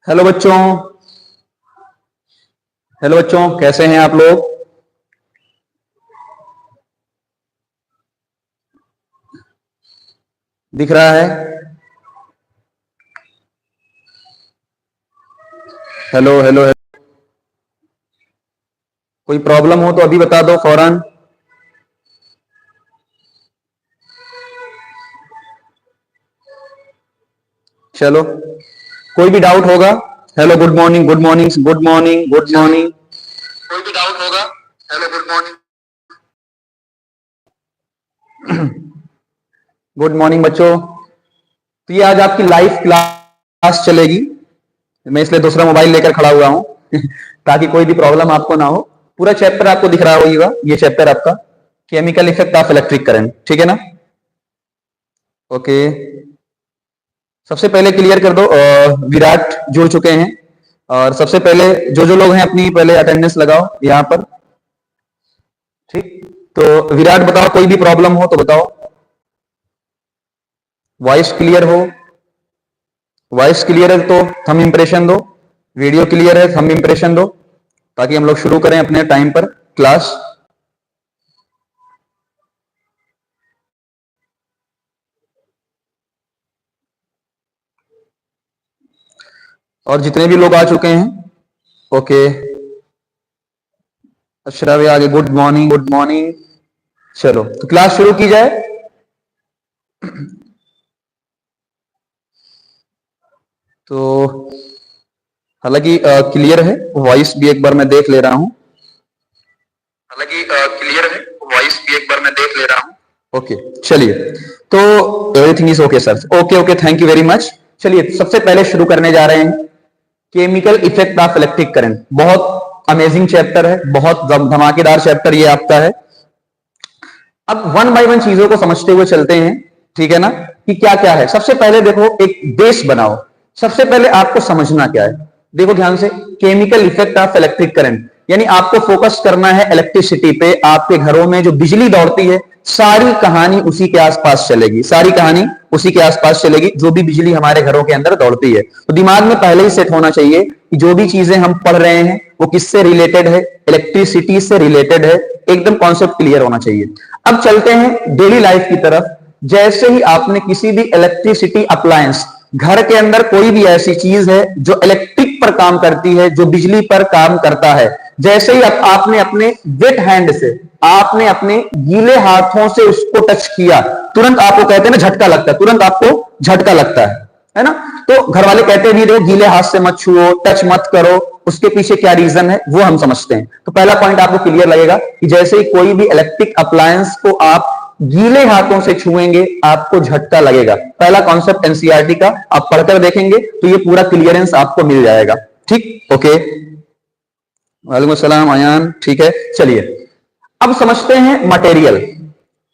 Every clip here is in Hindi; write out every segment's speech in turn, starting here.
हेलो बच्चों। हेलो बच्चों, कैसे हैं आप लोग? दिख रहा है? Hello hello hello. कोई प्रॉब्लम हो तो अभी बता दो फौरन। चलो, कोई भी डाउट होगा? Hello, good morning, good morning, good morning, good morning. कोई भी डाउट होगा? Hello, good morning. Good morning बच्चों। तो ये आज आपकी लाइव क्लास चलेगी। मैं इसलिए दूसरा मोबाइल लेकर खड़ा हुआ हूं ताकि कोई भी प्रॉब्लम आपको ना हो। पूरा चैप्टर आपको दिख रहा होगा, ये चैप्टर आपका chemical effect of electric current, ठीक है ना? ओके, सबसे पहले क्लियर कर दो, विराट जुड़ चुके हैं। और सबसे पहले जो जो लोग हैं अपनी पहले अटेंडेंस लगाओ यहां पर। ठीक, तो विराट बताओ, कोई भी प्रॉब्लम हो तो बताओ। वॉइस क्लियर हो? वॉइस क्लियर है तो थंब इंप्रेशन दो। वीडियो क्लियर है, थंब इंप्रेशन दो, ताकि हम लोग शुरू करें अपने टाइम पर क्लास। और जितने भी लोग आ चुके हैं, ओके। अशरा भी आगे, गुड मॉर्निंग, गुड मॉर्निंग। चलो, तो क्लास शुरू की जाए। तो हालांकि क्लियर है, वॉइस भी एक बार मैं देख ले रहा हूं। हालांकि क्लियर है, वॉइस भी एक बार मैं देख ले रहा हूं। ओके, चलिए। तो everything is okay sir. Okay okay, thank you very much. चलिए, सबसे पहले शुरू करने जा रहे हैं chemical effect of electric current. बहुत अमेजिंग चैप्टर है, बहुत धमाकेदार चैप्टर ये आपका है। अब वन बाय वन चीजों को समझते हुए चलते हैं, ठीक है ना, कि क्या क्या है। सबसे पहले देखो, एक बेस बनाओ। सबसे पहले आपको समझना क्या है, देखो ध्यान से। Chemical effect of electric current, यानी आपको फोकस करना है इलेक्ट्रिसिटी पे। आपके घरों में जो बिजली दौड़ती है, सारी कहानी उसी के आसपास चलेगी, सारी कहानी उसी के आसपास चलेगी, जो भी बिजली हमारे घरों के अंदर दौड़ती है। तो दिमाग में पहले ही सेट होना चाहिए कि जो भी चीजें हम पढ़ रहे हैं वो किससे रिलेटेड है, इलेक्ट्रिसिटी से रिलेटेड है। एकदम कॉन्सेप्ट क्लियर होना चाहिए। अब चलते हैं डेली लाइफ की तरफ। जैसे ही आपने किसी भी इलेक्ट्रिसिटी अप्लायंस, घर के अंदर कोई भी ऐसी चीज है जो इलेक्ट्रिक पर काम करती है, जो बिजली पर काम करता है, जैसे ही आपने अपने वेट हैंड से, आपने अपने गीले हाथों से उसको टच किया, तुरंत आपको कहते हैं ना झटका लगता है, तुरंत आपको झटका लगता है ना? तो घर वाले कहते भी रहे गीले हाथ से मत छुओ, टच मत करो। उसके पीछे क्या रीजन है वो हम समझते हैं। तो पहला पॉइंट आपको क्लियर लगेगा कि जैसे ही कोई भी इलेक्ट्रिक अप्लायंस को आप गीले हाथों से छुएंगे, आपको झटका लगेगा। पहला कॉन्सेप्ट एनसीईआरटी का आप पढ़कर देखेंगे तो ये पूरा क्लियरेंस आपको मिल जाएगा। ठीक, ओके। वालेकुम अस्सलाम अयान, ठीक है। चलिए, अब समझते हैं मटेरियल।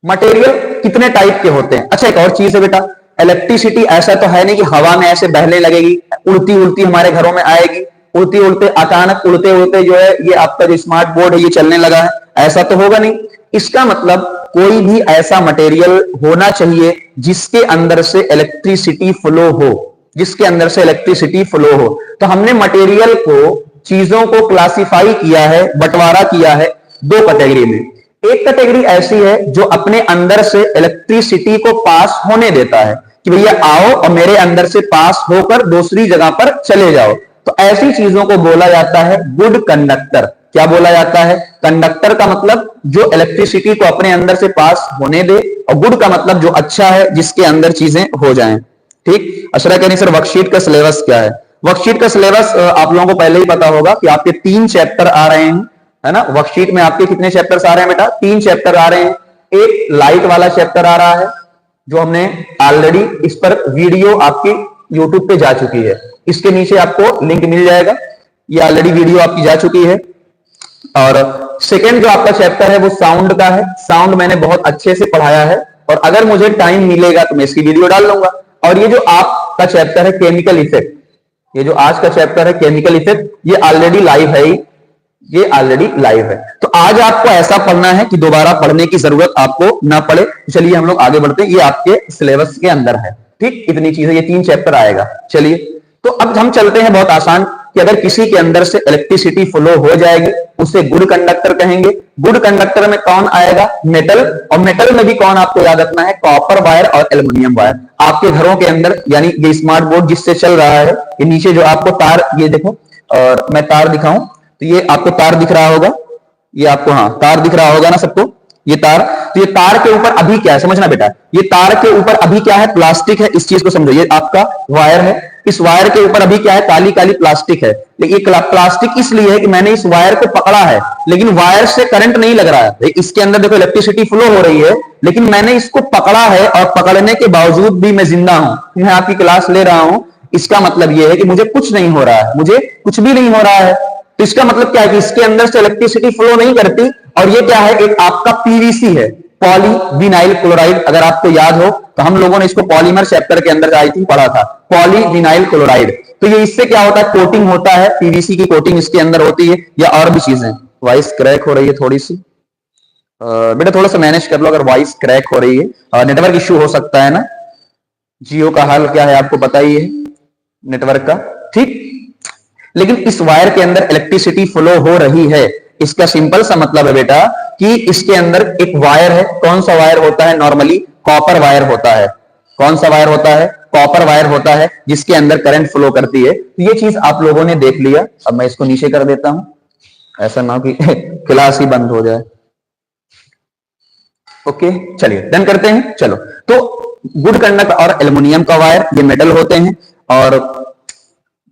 मटेरियल कितने टाइप के होते हैं? अच्छा, एक और चीज है बेटा, इलेक्ट्रिसिटी ऐसा तो है नहीं कि हवा में ऐसे बहने लगेगी, उड़ती उड़ती हमारे घरों में आएगी, उड़ती उड़ते अचानक उड़ते उड़ते जो है ये आपका जो स्मार्ट बोर्ड है ये चलने लगा है, ऐसा तो होगा नहीं। इसका मतलब कोई भी ऐसा मटेरियल होना चाहिए जिसके अंदर से इलेक्ट्रिसिटी फ्लो हो, जिसके अंदर से इलेक्ट्रिसिटी फ्लो हो। तो हमने मटेरियल को, चीजों को क्लासिफाई किया है, बंटवारा किया है दो कैटेगरी में। एक कैटेगरी ऐसी है जो अपने अंदर से इलेक्ट्रिसिटी को पास होने देता है कि भैया आओ और मेरे अंदर से पास होकर दूसरी जगह पर चले जाओ। तो ऐसी चीजों को बोला जाता है गुड कंडक्टर। क्या बोला जाता है? कंडक्टर का मतलब जो इलेक्ट्रिसिटी को अपने अंदर से पास होने दे, और गुड का मतलब जो अच्छा है, जिसके अंदर चीजें हो जाएं। ठीक, अशरा कह रही सर वर्कशीट का सिलेबस क्या है? वर्कशीट का सिलेबस आप लोगों को पहले ही पता होगा कि आपके 3 चैप्टर आ रहे हैं, है ना? वर्कशीट में आपके कितने चैप्टर्स आ रहे हैं बेटा? 3 चैप्टर आ रहे हैं। एक लाइट वाला चैप्टर आ रहा है जो हमने ऑलरेडी, इस पर वीडियो आपकी यूट्यूब पे जा चुकी है, इसके नीचे आपको लिंक मिल जाएगा, ये ऑलरेडी वीडियो आपकी जा चुकी है। और सेकेंड जो आपका चैप्टर है वो साउंड का है। साउंड मैंने बहुत अच्छे से पढ़ाया है, और अगर मुझे टाइम मिलेगा तो मैं इसकी वीडियो डाल लूंगा। और ये जो आपका चैप्टर है केमिकल इफेक्ट, ये जो आज का चैप्टर है केमिकल इफेक्ट, ये ऑलरेडी लाइव है, ये ऑलरेडी लाइव है। तो आज आपको ऐसा पढ़ना है कि दोबारा पढ़ने की जरूरत आपको ना पड़े। चलिए हम लोग आगे बढ़ते हैं, ये आपके सिलेबस के अंदर है। ठीक, इतनी चीजें, ये 3 चैप्टर आएगा। चलिए, तो अब हम चलते हैं बहुत आसान कि अगर किसी के अंदर से इलेक्ट्रिसिटी फ्लो हो जाएगी उसे गुड कंडक्टर कहेंगे। गुड कंडक्टर में कौन आएगा? मेटल। और मेटल में भी कौन आपको याद रखना है? कॉपर वायर और एल्युमिनियम वायर। आपके घरों के अंदर यानी ये स्मार्ट बोर्ड जिससे चल रहा है, ये नीचे जो आपको तार, ये देखो, और मैं तार दिखाऊं तो ये आपको तार दिख रहा होगा, ये आपको, हाँ, तार दिख रहा होगा ना सबको, ये तार। तो ये तार के ऊपर अभी क्या है समझना बेटा, ये तार के ऊपर अभी क्या है? प्लास्टिक है। इस चीज को समझो, ये आपका वायर है, इस वायर के ऊपर अभी क्या है? काली काली प्लास्टिक है। लेकिन प्लास्टिक इसलिए है कि मैंने इस वायर को पकड़ा है, लेकिन वायर से करंट नहीं लग रहा है। इसके अंदर देखो इलेक्ट्रिसिटी फ्लो हो रही है, लेकिन मैंने इसको पकड़ा है और पकड़ने के बावजूद भी मैं जिंदा हूं, मैं आपकी क्लास ले रहा हूं। इसका मतलब यह है कि मुझे कुछ नहीं हो रहा है, मुझे कुछ भी नहीं हो रहा है। तो इसका मतलब क्या है कि इसके अंदर से इलेक्ट्रिसिटी फ्लो नहीं करती। और ये क्या है? एक आपका पीवीसी है, पॉलीविनाइल क्लोराइड। अगर आपको याद हो तो हम लोगों ने इसको पॉलीमर चैप्टर के अंदर आई थिंक पढ़ा था, पॉलीविनाइल क्लोराइड। तो ये इससे क्या होता है? कोटिंग होता है, पीवीसी की कोटिंग इसके अंदर होती है, या और भी चीजें। वॉइस क्रैक हो रही है थोड़ी सी, बेटा थोड़ा सा मैनेज कर लो अगर वॉइस क्रैक हो रही है। नेटवर्क इश्यू हो सकता है ना, जियो का हाल क्या है आपको पता ही है नेटवर्क का, ठीक। लेकिन इस वायर के अंदर इलेक्ट्रिसिटी फ्लो हो रही है, इसका सिंपल सा मतलब है बेटा कि इसके अंदर एक वायर है। कौन सा वायर होता है? नॉर्मली कॉपर वायर होता है। कौन सा वायर होता है? कॉपर वायर होता है, जिसके अंदर करंट फ्लो करती है। तो ये चीज आप लोगों ने देख लिया। अब मैं इसको नीचे कर देता हूं, ऐसा ना हो कि क्लास ही बंद हो जाए। ओके, चलिए डन करते हैं। चलो, तो गुड कंडक्टर और एल्युमिनियम का वायर, ये मेटल होते हैं। और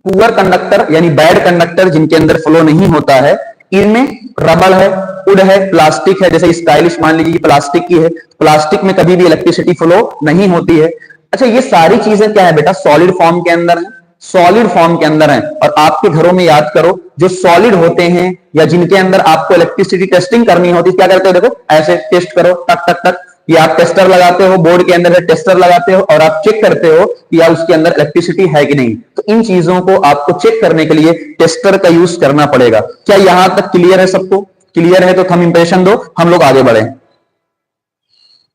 पुअर कंडक्टर यानी बैड कंडक्टर, जिनके अंदर फ्लो नहीं होता है, इनमें रबर है, वुड है, प्लास्टिक है। जैसे स्टाइलिश मान लीजिए प्लास्टिक की है, प्लास्टिक में कभी भी इलेक्ट्रिसिटी फ्लो नहीं होती है। अच्छा, ये सारी चीजें क्या है बेटा? सॉलिड फॉर्म के अंदर है, सॉलिड फॉर्म के अंदर है। और आपके घरों में याद करो, जो सॉलिड होते हैं या जिनके अंदर आपको इलेक्ट्रिसिटी टेस्टिंग करनी होती है, क्या करते हो? देखो ऐसे टेस्ट करो, टक टक टक। ये आप टेस्टर लगाते हो, बोर्ड के अंदर टेस्टर लगाते हो और आप चेक करते हो कि या उसके अंदर इलेक्ट्रिसिटी है कि नहीं। तो इन चीजों को आपको चेक करने के लिए टेस्टर का यूज करना पड़ेगा। क्या यहां तक क्लियर है? सबको क्लियर है तो थंब इंप्रेशन दो, हम लोग आगे बढ़े,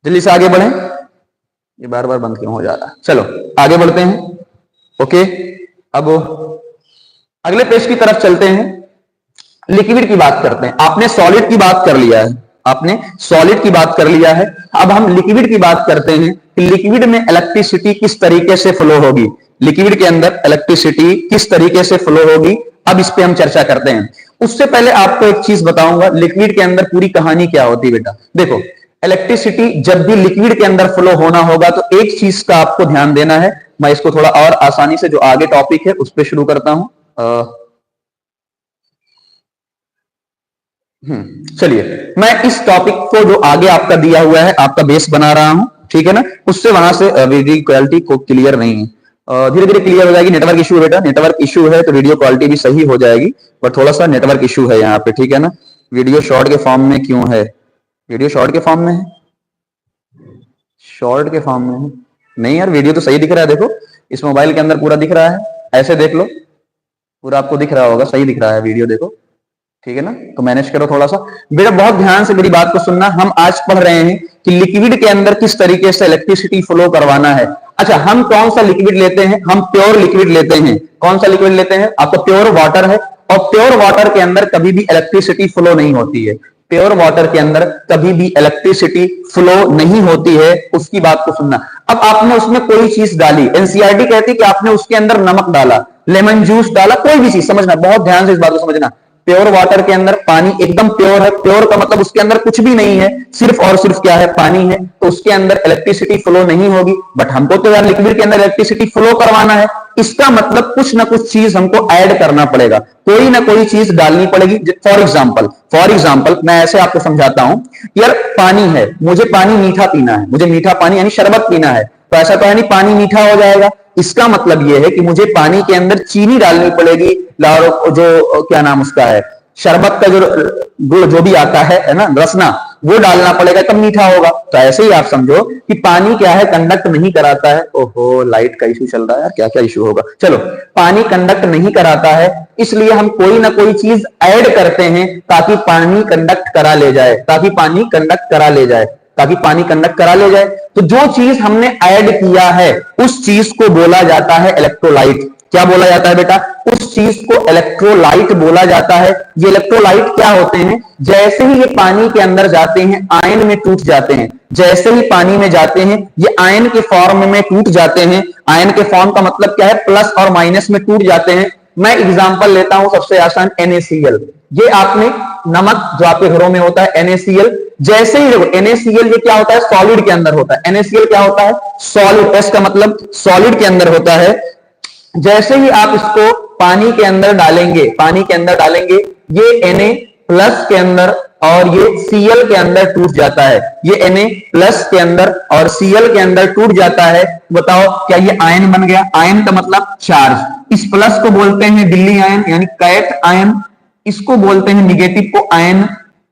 जल्दी से आगे बढ़े। ये बार बार बंद क्यों हो जा रहा है? चलो आगे बढ़ते हैं। ओके, अब अगले पेज की तरफ चलते हैं, लिक्विड की बात करते हैं। आपने सॉलिड की बात कर लिया है, आपने सॉलिड की बात कर लिया है। अब हम लिक्विड की बात करते हैं कि लिक्विड में इलेक्ट्रिसिटी किस तरीके से फ्लो होगी, लिक्विड के अंदर इलेक्ट्रिसिटी किस तरीके से फ्लो होगी, अब इस पे हम चर्चा करते हैं। उससे पहले आपको एक चीज बताऊंगा, लिक्विड के अंदर पूरी कहानी क्या होती है बेटा। देखो, इलेक्ट्रिसिटी जब भी लिक्विड के अंदर फ्लो होना होगा तो एक चीज का आपको ध्यान देना है। मैं इसको थोड़ा और आसानी से जो आगे टॉपिक है उस पर शुरू करता हूं। चलिए, मैं इस टॉपिक को जो आगे आपका दिया हुआ है, आपका बेस बना रहा हूं, ठीक है ना। उससे वहां से वीडियो क्वालिटी को क्लियर नहीं है, धीरे धीरे क्लियर हो जाएगी। नेटवर्क इशू है बेटा, नेटवर्क इशू है तो वीडियो क्वालिटी भी सही हो जाएगी, पर थोड़ा सा नेटवर्क इशू है यहाँ पे, ठीक है ना। वीडियो शॉर्ट के फॉर्म में क्यों है? वीडियो शॉर्ट के फॉर्म में है, शॉर्ट के फॉर्म में है नहीं यार, वीडियो तो सही दिख रहा है। देखो इस मोबाइल के अंदर पूरा दिख रहा है, ऐसे देख लो, पूरा आपको दिख रहा होगा, सही दिख रहा है वीडियो, देखो ठीक है ना। तो मैनेज करो थोड़ा सा बेटा, बहुत ध्यान से मेरी बात को सुनना। हम आज पढ़ रहे हैं कि लिक्विड के अंदर किस तरीके से इलेक्ट्रिसिटी फ्लो करवाना है। अच्छा, हम कौन सा लिक्विड लेते हैं? हम प्योर लिक्विड लेते हैं। कौन सा लिक्विड लेते हैं? आपका प्योर वाटर है, और प्योर वाटर के अंदर कभी भी इलेक्ट्रिसिटी फ्लो नहीं होती है। प्योर वाटर के अंदर कभी भी इलेक्ट्रिसिटी फ्लो नहीं होती है, उसकी बात को सुनना। अब आपने उसमें कोई चीज डाली, एनसीईआरटी कहती है कि आपने उसके अंदर नमक डाला, लेमन जूस डाला, कोई भी चीज, समझना बहुत ध्यान से इस बात को समझना। प्योर वाटर के अंदर पानी एकदम प्योर है, प्योर का मतलब उसके अंदर कुछ भी नहीं है, सिर्फ और सिर्फ क्या है? पानी है, तो उसके अंदर इलेक्ट्रिसिटी फ्लो नहीं होगी। बट हमको तो यार लिक्विड के अंदर इलेक्ट्रिसिटी फ्लो करवाना है, इसका मतलब कुछ ना कुछ चीज हमको ऐड करना पड़ेगा, कोई ना कोई चीज डालनी पड़ेगी। फॉर एग्जाम्पल मैं ऐसे आपको समझाता हूं, यार पानी है, मुझे पानी मीठा पीना है, मुझे मीठा पानी यानी शरबत पीना है, तो ऐसा तो है नहीं पानी मीठा हो जाएगा। इसका मतलब यह है कि मुझे पानी के अंदर चीनी डालनी पड़ेगी, जो क्या नाम उसका है, शरबत का जो गुड़ जो भी आता है ना, रसना, वो डालना पड़ेगा तब मीठा होगा। तो ऐसे ही आप समझो कि पानी क्या है? कंडक्ट नहीं कराता है। ओहो, लाइट का इशू चल रहा है यार, क्या क्या इशू होगा। चलो, पानी कंडक्ट नहीं कराता है, इसलिए हम कोई ना कोई चीज ऐड करते हैं ताकि पानी कंडक्ट करा ले जाए, ताकि पानी कंडक्ट करा ले जाए, ताकि पानी कंडक्ट करा ले जाए। तो जो चीज हमने ऐड किया है उस चीज को बोला जाता है इलेक्ट्रोलाइट। क्या बोला जाता है बेटा? उस चीज को इलेक्ट्रोलाइट बोला जाता है। ये इलेक्ट्रोलाइट क्या होते हैं? जैसे ही ये पानी के अंदर जाते हैं आयन में टूट जाते हैं। जैसे ही पानी में जाते हैं ये आयन के फॉर्म में टूट जाते हैं। आयन के फॉर्म का मतलब क्या है? प्लस और माइनस में टूट जाते हैं। मैं एग्जांपल लेता हूं सबसे आसान, NaCl। ये आपने नमक जो आपके घरों में होता है NaCl, जैसे ही देखो NaCl ये क्या होता है? सॉलिड के अंदर होता है। NaCl क्या होता है? सॉलिड। एस का मतलब सॉलिड के अंदर होता है। जैसे ही आप इसको पानी के अंदर डालेंगे, पानी के अंदर डालेंगे, ये Na प्लस के अंदर और ये Cl के अंदर टूट जाता है। ये Na प्लस के अंदर और Cl के अंदर टूट जाता है। बताओ क्या ये आयन बन गया? आयन का मतलब चार्ज। इस प्लस को बोलते हैं दिल्ली आयन यानी कैट आयन, इसको बोलते हैं निगेटिव को आयन।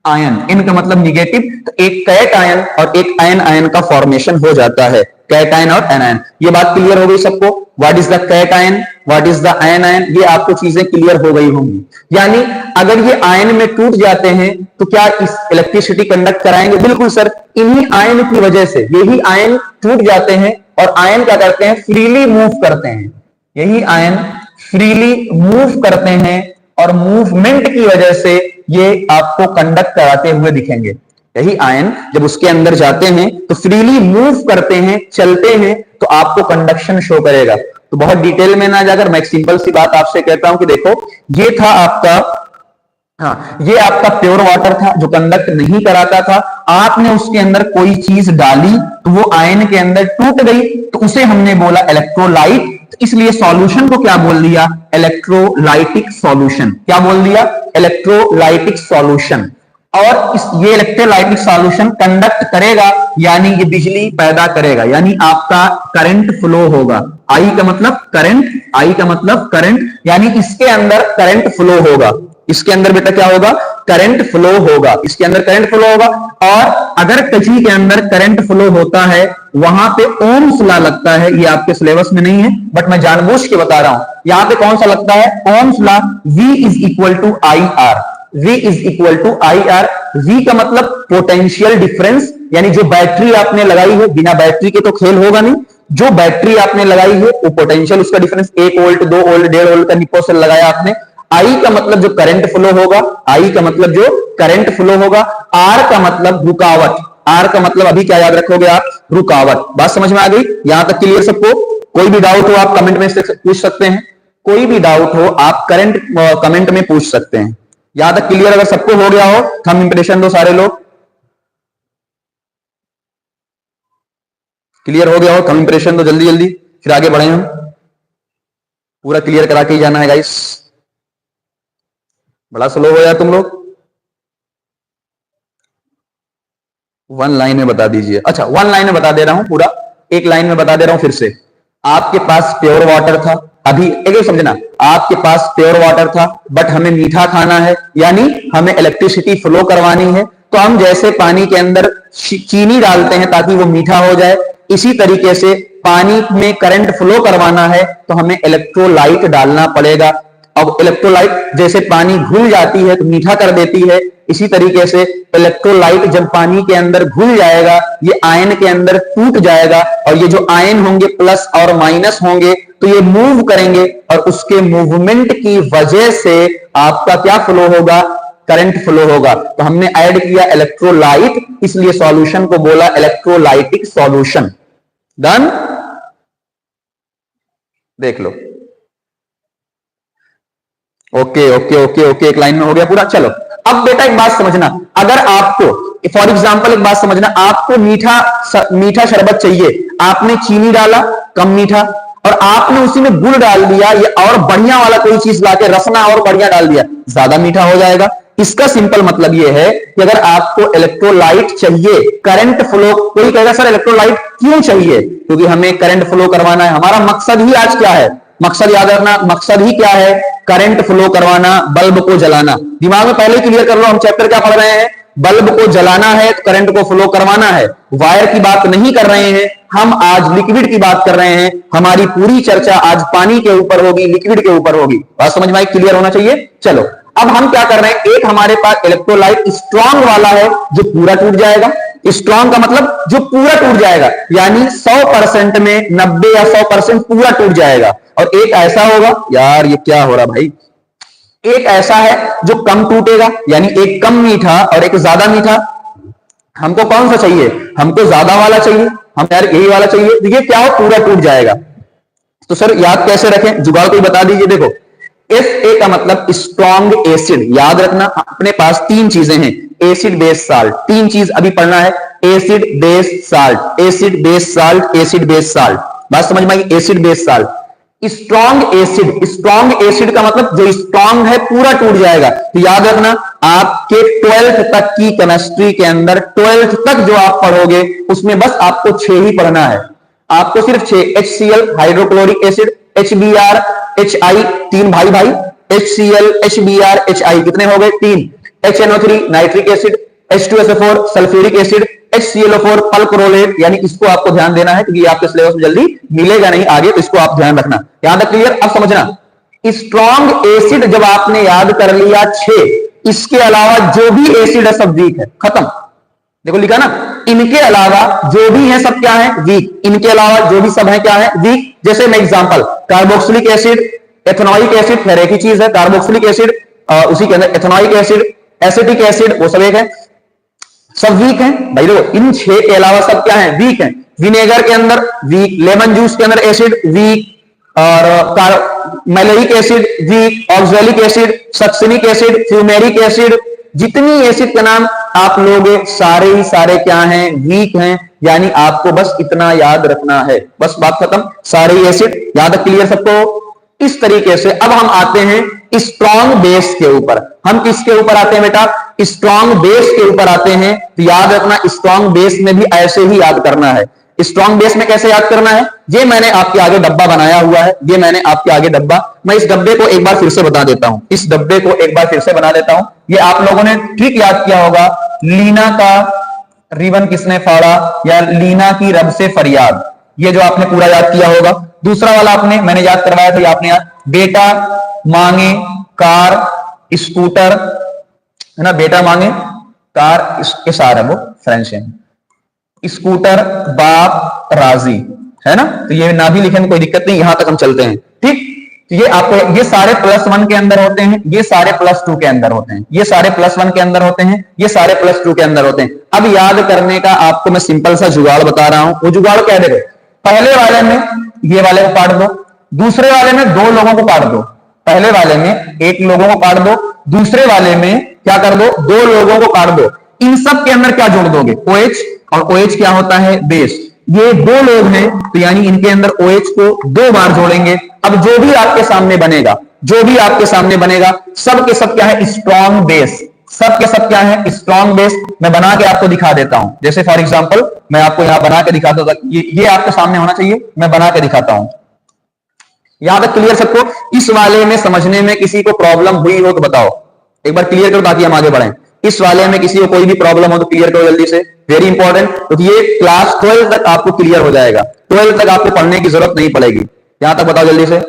आयन इनका मतलब निगेटिव। तो एक कैट आयन और एक आयन आयन का फॉर्मेशन हो जाता है, कैट आयन और एनायन। ये बात क्लियर हो गई सबको? What is the cation, what is the anion, ये आपको चीजें क्लियर हो गई होंगी। यानी अगर ये आयन में टूट जाते हैं तो क्या इस इलेक्ट्रिसिटी कंडक्ट कराएंगे? बिल्कुल सर, इन्हीं आयन की वजह से यही आयन टूट जाते हैं और आयन क्या करते हैं? फ्रीली मूव करते हैं। यही आयन फ्रीली मूव करते हैं और मूवमेंट की वजह से ये आपको कंडक्ट कराते हुए दिखेंगे। यही आयन जब उसके अंदर जाते हैं तो फ्रीली मूव करते हैं, चलते हैं, तो आपको कंडक्शन शो करेगा। तो बहुत डिटेल में ना जाकर मैं एक सिंपल सी बात आपसे कहता हूं कि देखो, ये था आपका, हाँ, ये आपका प्योर वाटर था जो कंडक्ट नहीं कराता था। आपने उसके अंदर कोई चीज डाली तो वो आयन के अंदर टूट गई, तो उसे हमने बोला इलेक्ट्रोलाइट। इसलिए सॉल्यूशन को क्या बोल दिया? Electrolytic solution. क्या बोल दिया? Electrolytic solution. और ये इलेक्ट्रोलाइटिक सॉल्यूशन कंडक्ट करेगा यानी ये बिजली पैदा करेगा, यानी आपका करंट फ्लो होगा। आई का मतलब करंट, आई का मतलब करंट, यानी इसके अंदर करंट फ्लो होगा। इसके अंदर बेटा क्या होगा? करंट फ्लो होगा। इसके अंदर करंट फ्लो होगा। और अगर किसी के अंदर करंट फ्लो होता है वहां पे ओम्स लॉ लगता है। ये आपके सिलेबस में नहीं है बट मैं जानबूझ के बता रहा हूं। यहां पे कौन सा लगता है? Ohm's law. V is equal to IR। V is equal to IR। V का मतलब पोटेंशियल डिफरेंस, यानी जो बैटरी आपने लगाई है, बिना बैटरी के तो खेल होगा नहीं। जो बैटरी आपने लगाई है वो पोटेंशियल, उसका डिफरेंस 1 वोल्ट 2 वोल्ट 1.5 वोल्ट का निको सेल लगाया आपने। आई का मतलब जो करंट फ्लो होगा, आई का मतलब जो करंट फ्लो होगा। आर का मतलब रुकावट, आर का मतलब अभी क्या याद रखोगे आप? रुकावट। बात समझ में आ गई? यहां तक क्लियर सबको? कोई भी डाउट हो आप कमेंट में पूछ सकते हैं। कोई भी डाउट हो आप करंट कमेंट में पूछ सकते हैं। यहां तक क्लियर अगर सबको हो गया हो, थंब इंप्रेशन दो सारे लोग। क्लियर हो गया हो, थंब इंप्रेशन दो जल्दी जल्दी, फिर आगे बढ़े हम। पूरा क्लियर करा के ही जाना है गाइस। बड़ा स्लो हो यार तुम लोग। 1 लाइन में बता दीजिए। अच्छा 1 लाइन में बता दे रहा हूं, पूरा 1 लाइन में बता दे रहा हूं फिर से। आपके पास प्योर वाटर था, अभी एक समझना, आपके पास प्योर वाटर था बट हमें मीठा खाना है, यानी हमें इलेक्ट्रिसिटी फ्लो करवानी है। तो हम जैसे पानी के अंदर चीनी डालते हैं ताकि वो मीठा हो जाए, इसी तरीके से पानी में करंट फ्लो करवाना है तो हमें इलेक्ट्रोलाइट डालना पड़ेगा। अब इलेक्ट्रोलाइट जैसे पानी घुल जाती है तो मीठा कर देती है, इसी तरीके से इलेक्ट्रोलाइट जब पानी के अंदर घुल जाएगा ये आयन के अंदर टूट जाएगा, और ये जो आयन होंगे प्लस और माइनस होंगे तो ये मूव करेंगे, और उसके मूवमेंट की वजह से आपका क्या फ्लो होगा? करंट फ्लो होगा। तो हमने ऐड किया इलेक्ट्रोलाइट, इसलिए सॉल्यूशन को बोला इलेक्ट्रोलाइटिक सॉल्यूशन। डन? देख लो। ओके ओके ओके ओके, एक लाइन में हो गया पूरा। चलो अब बेटा एक बात समझना, अगर आपको फॉर एग्जांपल एक बात समझना, आपको मीठा शरबत चाहिए, आपने चीनी डाला कम मीठा, और आपने उसी में गुड़ डाल दिया या और बढ़िया वाला कोई चीज लाके रसना और बढ़िया डाल दिया, ज्यादा मीठा हो जाएगा। इसका सिंपल मतलब यह है कि अगर आपको इलेक्ट्रोलाइट चाहिए, करंट फ्लो, कोई कहेगा सर इलेक्ट्रोलाइट क्यों चाहिए? क्योंकि हमें करंट फ्लो करवाना है। हमारा मकसद ही आज क्या है? मकसद याद रखना, मकसद ही क्या है? करंट फ्लो करवाना, बल्ब को जलाना। दिमाग में पहले क्लियर कर लो, हम चैप्टर क्या पढ़ रहे हैं? बल्ब को जलाना है, करंट को फ्लो करवाना है। वायर की बात नहीं कर रहे हैं हम, आज लिक्विड की बात कर रहे हैं। हमारी पूरी चर्चा आज पानी के ऊपर होगी, लिक्विड के ऊपर होगी। बात समझ में आई? क्लियर होना चाहिए। चलो अब हम क्या कर रहे हैं, एक हमारे पास इलेक्ट्रोलाइट स्ट्रॉन्ग वाला है जो पूरा टूट जाएगा, स्ट्रांग का मतलब जो पूरा टूट जाएगा, यानी 100% में 90 या 100% पूरा टूट जाएगा। और एक ऐसा होगा, यार ये क्या हो रहा भाई, एक ऐसा है जो कम टूटेगा, यानी एक कम मीठा और एक ज्यादा मीठा। हमको कौन सा चाहिए? हमको ज्यादा वाला चाहिए, हम यार यही वाला चाहिए। तो ये क्या हो, पूरा टूट जाएगा। तो सर याद कैसे रखें, जुगाड़ कोई बता दीजिए। देखो Fa का मतलब स्ट्रॉन्ग एसिड, याद रखना अपने पास तीन चीजें हैं, एसिड बेस साल्ट, तीन चीज अभी पढ़ना है, acid base salt, acid base salt, acid base salt. बात समझ में आई? Acid base salt, strong acid, strong acid का मतलब जो स्ट्रॉन्ग है पूरा टूट जाएगा। तो याद रखना आपके 12th तक की केमिस्ट्री के अंदर, 12th तक जो आप पढ़ोगे उसमें बस आपको 6 ही पढ़ना है, आपको सिर्फ 6, HCl hydrochloric acid, HBr HI, तीन भाई भाई, HCl HBr HI कितने हो गए? 3, HNO3 nitric acid, H2SO4 sulphuric acid, HClO4 perchlorate, यानी इसको आपको ध्यान देना है क्योंकि आपके सिलेबस में जल्दी मिलेगा नहीं आगे, तो इसको आप ध्यान रखना। यहां तक क्लियर? अब समझना, स्ट्रॉन्ग एसिड जब आपने याद कर लिया 6, इसके अलावा जो भी एसिड है सब वीक है, खत्म। देखो लिखा ना, इनके अलावा जो भी है सब क्या है? वीक। इनके अलावा जो भी सब है क्या है? वीक। जैसे मैं example, carboxylic acid, ethanoic acid, खैर एक ही चीज है, कार्बोक्सिलिक एसिड उसी के अंदर एथेनोइक एसिड, एसिटिक एसिड, वो सब एक है, सब वीक हैं भाई। देखो इन 6 के अलावा सब क्या है? वीक हैं। विनेगर के अंदर वीक, लेमन जूस के अंदर एसिड वीक, और maleic acid weak, oxalic acid, succinic acid, fumaric acid, जितनी एसिड के नाम आप लोगे सारे ही सारे क्या हैं? वीक हैं। यानी आपको बस इतना याद रखना है, बस बात खत्म। सारे एसिड याद, क्लियर सबको? इस तरीके से अब हम आते हैं स्ट्रॉन्ग बेस के ऊपर। हम किसके ऊपर आते हैं बेटा? स्ट्रॉन्ग बेस के ऊपर आते हैं। तो याद रखना स्ट्रॉन्ग बेस में भी ऐसे ही याद करना है। स्ट्रॉन्ग बेस में कैसे याद करना है? ये मैंने आपके आगे डब्बा बनाया हुआ है, ये मैंने आपके आगे डब्बा, मैं इस डब्बे को एक बार फिर से बता देता हूं, इस डब्बे को एक बार फिर से बना देता हूं। ये आप लोगों ने ट्रिक याद किया होगा, लीना का रिबन किसने फाड़ा, या लीना की रब से फरियाद, ये जो आपने पूरा याद किया होगा। दूसरा वाला आपने, मैंने याद करवाया था, आपने याद, बेटा मांगे कार स्कूटर, है ना, बेटा मांगे कार, इसके सार है वो फ्रेंच है, स्कूटर बाप राजी, है ना। तो ये ना भी लिखे में कोई दिक्कत नहीं, यहां तक हम चलते हैं, ठीक। तो ये आपको, ये सारे +1 के अंदर होते हैं, ये सारे +2 के अंदर होते हैं, ये सारे +1 के अंदर होते हैं, ये सारे +2 के अंदर होते हैं। अब याद करने का आपको मैं सिंपल सा जुगाड़ बता रहा हूं। वो जुगाड़ क्या है? पहले वाले में ये वाले को काट दो, दूसरे वाले में 2 लोगों को काट दो, पहले वाले में 1 लोगों को काट दो, दूसरे वाले में क्या कर दो? 2 लोगों को काट दो। इन सब के अंदर क्या जोड़ दोगे? OH, और OH क्या होता है? बेस। ये 2 लोग हैं तो यानी इनके अंदर OH को 2 बार जोड़ेंगे। अब जो भी आपके सामने बनेगा, जो भी आपके सामने बनेगा, सब के सब क्या है? Strong base. सब के सब क्या है? Strong base. मैं बना के आपको दिखा देता हूं, जैसे फॉर एग्जांपल मैं आपको यहां बना के दिखाता हूं, ये आपके सामने होना चाहिए, मैं बना के दिखाता हूं। यहां तक क्लियर सबको? इस वाले में समझने में किसी को प्रॉब्लम हुई हो तो बताओ, एक बार क्लियर करो ताकि हम आगे बढ़ें। इस वाले में किसी को कोई भी प्रॉब्लम हो तो क्लियर करो जल्दी से, वेरी इंपॉर्टेंट। तो ये क्लास 12 तक आपको क्लियर हो जाएगा, 12 तक आपको पढ़ने की जरूरत नहीं पड़ेगी। यहां तक बताओ जल्दी से,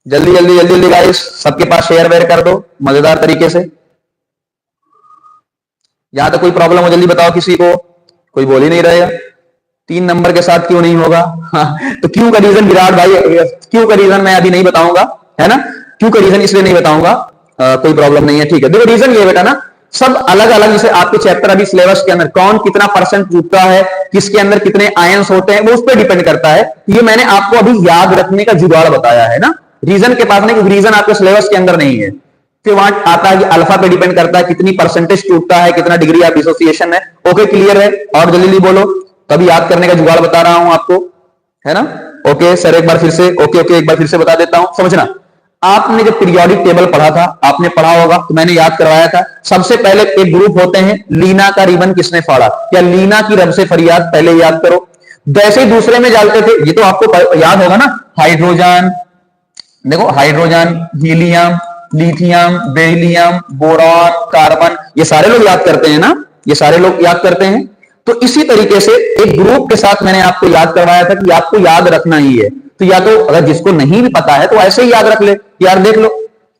जल्दी जल्दी जल्दी जल्दी गाइस, सबके पास शेयर वेयर कर दो मजेदार तरीके से। यहां तक कोई प्रॉब्लम हो जल्दी बताओ किसी को, कोई बोल ही नहीं रहेगा। 3 नंबर के साथ क्यों नहीं होगा? हाँ, तो क्यों का रीजन विराट भाई, क्यों का रीजन मैं अभी नहीं बताऊंगा, है ना। क्यों का रीजन इसलिए नहीं बताऊंगा, कोई प्रॉब्लम नहीं है, ठीक है। देखो रीजन ये बेटा ना, सब अलग अलग, जैसे आपके चैप्टर अभी सिलेबस के अंदर कौन कितना % टूटता है, किसके अंदर कितने आयंस होते हैं, वो उस पर डिपेंड करता है। ये मैंने आपको अभी याद रखने का जुगाड़ बताया है ना, रीजन के पास नहीं, क्योंकि रीजन आपके सिलेबस के अंदर नहीं है। फिर वहां आता है कि अल्फा पे डिपेंड करता है, कितनी % टूटता है, कितना डिग्री ऑफ डिसोसिएशन है। ओके क्लियर है? और जल्दी बोलो, तभी याद करने का जुगाड़ बता रहा हूं आपको, है ना। ओके सर एक बार फिर से, ओके ओके एक बार फिर से बता देता हूं, समझना। आपने जब पीरियोडिक टेबल पढ़ा था, आपने पढ़ा होगा, तो मैंने याद करवाया था। सबसे पहले एक ग्रुप होते हैं, लीना का रिबन किसने फाड़ा, या लीना की रब से फरियाद, पहले याद करो। जैसे ही दूसरे में डालते थे, ये तो आपको याद होगा ना, हाइड्रोजन, देखो hydrogen, helium, lithium, beryllium, boron, carbon, ये सारे लोग याद करते हैं ना, ये सारे लोग याद करते हैं। तो इसी तरीके से एक ग्रुप के साथ मैंने आपको याद करवाया था कि आपको याद रखना ही है। तो या तो अगर जिसको नहीं भी पता है तो ऐसे ही याद रख ले, यार देख लो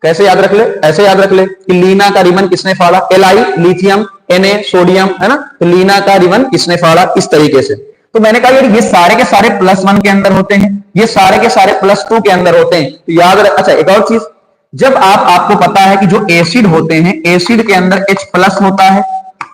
कैसे याद रख ले, ऐसे याद रख ले कि लीना का रिबन किसने फाड़ा, Li लिथियम, Na सोडियम, है ना, तो लीना का रिबन किसने फाड़ा, इस तरीके से। तो मैंने कहा यार ये सारे के सारे +1 के अंदर होते हैं, ये सारे के सारे +2 के अंदर होते हैं, तो याद रख। अच्छा एक और चीज, जब आपको पता है कि जो एसिड होते हैं, एसिड के अंदर H+ होता है,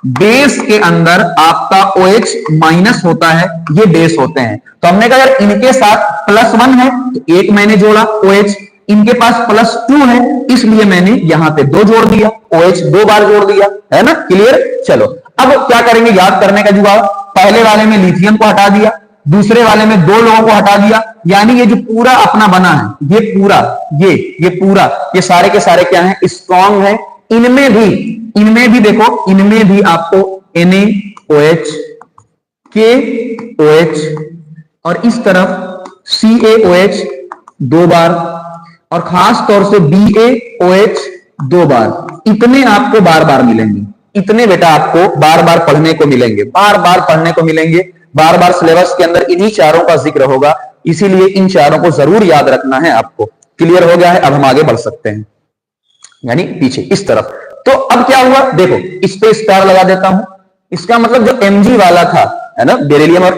बेस के अंदर आपका OH- होता है, ये बेस होते हैं। तो हमने कहा यार इनके साथ +1 है तो एक मैंने जोड़ा OH, इनके पास +2 है इसलिए मैंने यहां पे 2 जोड़ दिया, OH 2 बार जोड़ दिया, है ना, क्लियर। चलो अब क्या करेंगे, याद करने का जुगाड़। पहले वाले में लिथियम को हटा दिया, दूसरे वाले में 2 लोगों को हटा दिया, यानी ये जो पूरा अपना बना है, ये पूरा, ये पूरा, ये सारे के सारे क्या है, स्ट्रॉन्ग है। इनमें भी देखो, इनमें भी आपको NaOH, KOH और इस तरफ CaOH 2 बार और खास तौर से BaOH 2 बार, इतने आपको बार बार मिलेंगे, इतने बेटा आपको बार बार पढ़ने को मिलेंगे, बार बार पढ़ने को मिलेंगे, बार बार सिलेबस के अंदर इन्हीं चारों का जिक्र होगा, इसीलिए इन चारों को जरूर याद रखना है आपको। क्लियर हो गया है, अब हम आगे बढ़ सकते हैं, यानी पीछे इस तरफ। तो अब क्या हुआ देखो, इस पे स्टार लगा देता हूं, इसका मतलब जो Mg वाला था, है ना, बेरिलियम और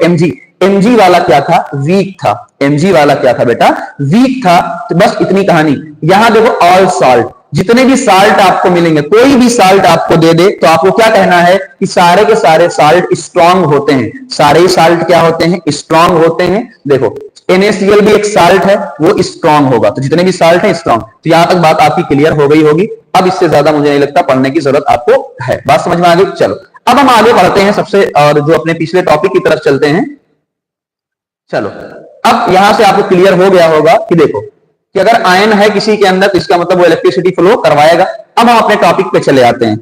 Mg वाला क्या था, वीक था। Mg वाला क्या था बेटा, वीक था। तो बस इतनी कहानी। यहां देखो ऑल साल्ट, जितने भी साल्ट आपको मिलेंगे, कोई भी साल्ट आपको दे दे तो आपको क्या कहना है कि सारे के सारे साल्ट स्ट्रांग होते हैं, सारे ही साल्ट क्या होते हैं, स्ट्रांग होते हैं। देखो NaCl भी एक साल्ट है, वो स्ट्रांग होगा, तो जितने भी साल्ट है स्ट्रांग। तो यहां तक बात आपकी क्लियर हो गई होगी। अब इससे ज्यादा मुझे नहीं लगता पढ़ने की जरूरत आपको है, बात समझ में आ गई। चलो अब हम आगे बढ़ते हैं सबसे, और जो अपने पिछले टॉपिक की तरफ चलते हैं। चलो अब यहां से आपको क्लियर हो गया होगा कि देखो कि अगर आयन है किसी के अंदर तो इसका मतलब वो इलेक्ट्रिसिटी फ्लो करवाएगा। अब हम अपने टॉपिक पे चले आते हैं,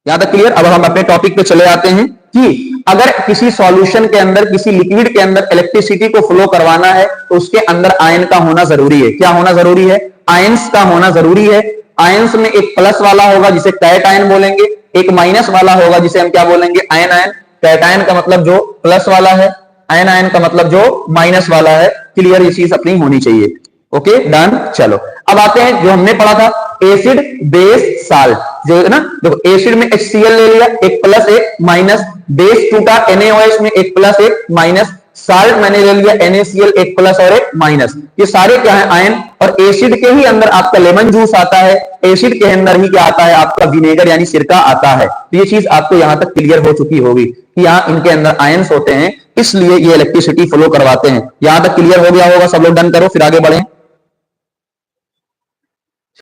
यहां तक क्लियर। अब हम अपने टॉपिक पे चले आते हैं कि अगर किसी सॉल्यूशन के अंदर, किसी लिक्विड के अंदर इलेक्ट्रिसिटी को फ्लो करवाना है तो उसके अंदर आयन का होना जरूरी है। क्या होना जरूरी है, आयंस का होना जरूरी है। आयंस में एक प्लस वाला होगा जिसे कैट आयन बोलेंगे, एक माइनस वाला होगा जिसे हम क्या बोलेंगे, आयन आयन। कैट आयन का मतलब जो प्लस वाला है, आयन आयन का मतलब जो माइनस वाला है। क्लियर, ये चीज अपनी होनी चाहिए। Okay done. चलो अब आते हैं जो हमने पढ़ा था, एसिड बेस साल्ट, जो है ना, देखो एसिड में HCl ले लिया, एक प्लस एक माइनस, बेस टूटा NaOH में एक प्लस एक माइनस, साल्ट मैंने ले लिया NaCl एक प्लस और एक माइनस। ये सारे क्या है, आयन। और एसिड के ही अंदर आपका लेमन जूस आता है, एसिड के अंदर ही क्या आता है, आपका विनेगर यानी सिरका आता है। तो ये चीज आपको यहां तक क्लियर हो चुकी होगी कि यहाँ इनके अंदर आयंस होते हैं, इसलिए ये इलेक्ट्रिसिटी फ्लो करवाते हैं। यहां तक क्लियर हो गया होगा, सब लोग डन करो फिर आगे बढ़े।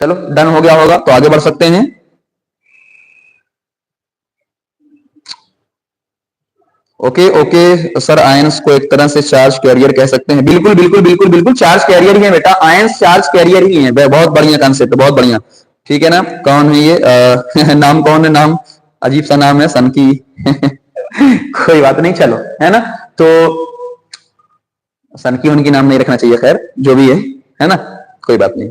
चलो डन हो गया होगा तो आगे बढ़ सकते हैं। ओके ओके सर, आयंस को एक तरह से चार्ज कैरियर कह सकते हैं। बिल्कुल बिल्कुल बिल्कुल बिल्कुल, चार्ज कैरियर ही है बेटा, आयंस चार्ज कैरियर ही है। बहुत बढ़िया कंसेप्ट, बहुत बढ़िया। ठीक है ना, कौन है ये नाम कौन है, नाम अजीब सा नाम है, सनकी कोई बात नहीं, चलो है ना। तो सनकी उनकी नाम नहीं रखना चाहिए, खैर जो भी है ना, कोई बात नहीं।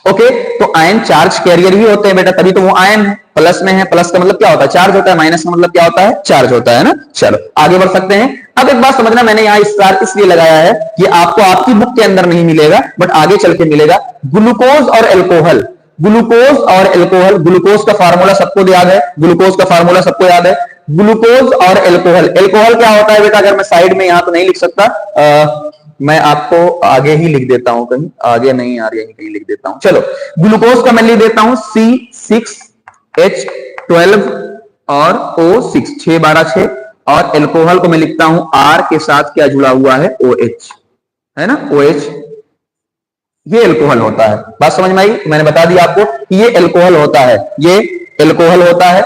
ओके, तो आयन चार्ज कैरियर ही होते हैं बेटा, तभी तो वो आयन है, प्लस में है। प्लस का मतलब क्या होता है, चार्ज होता है, माइनस का मतलब क्या होता है, चार्ज होता है ना। चलो आगे बढ़ सकते हैं। अब एक बात समझना, मैंने यहाँ स्टार इसलिए लगाया है कि आपको आपकी बुक के अंदर नहीं मिलेगा, बट आगे चल के मिलेगा। ग्लूकोज और एल्कोहल, ग्लूकोज और एल्कोहल। ग्लूकोज का फार्मूला सबको याद है, ग्लूकोज का फार्मूला सबको याद है। ग्लूकोज और एल्कोहल, एल्कोहल क्या होता है बेटा, अगर मैं साइड में यहां तो नहीं लिख सकता, मैं आपको आगे ही लिख देता हूं, कहीं आगे नहीं आ रही, कहीं लिख देता हूं। चलो ग्लूकोज का मैं लिख देता हूं C6H12 और O6, 6 12 6। और एल्कोहल को मैं लिखता हूं R के साथ क्या जुड़ा हुआ है, OH, है ना, OH। ये एल्कोहल होता है, बात समझ में आई। मैंने बता दिया आपको कि ये एल्कोहल होता है, ये एल्कोहल होता है।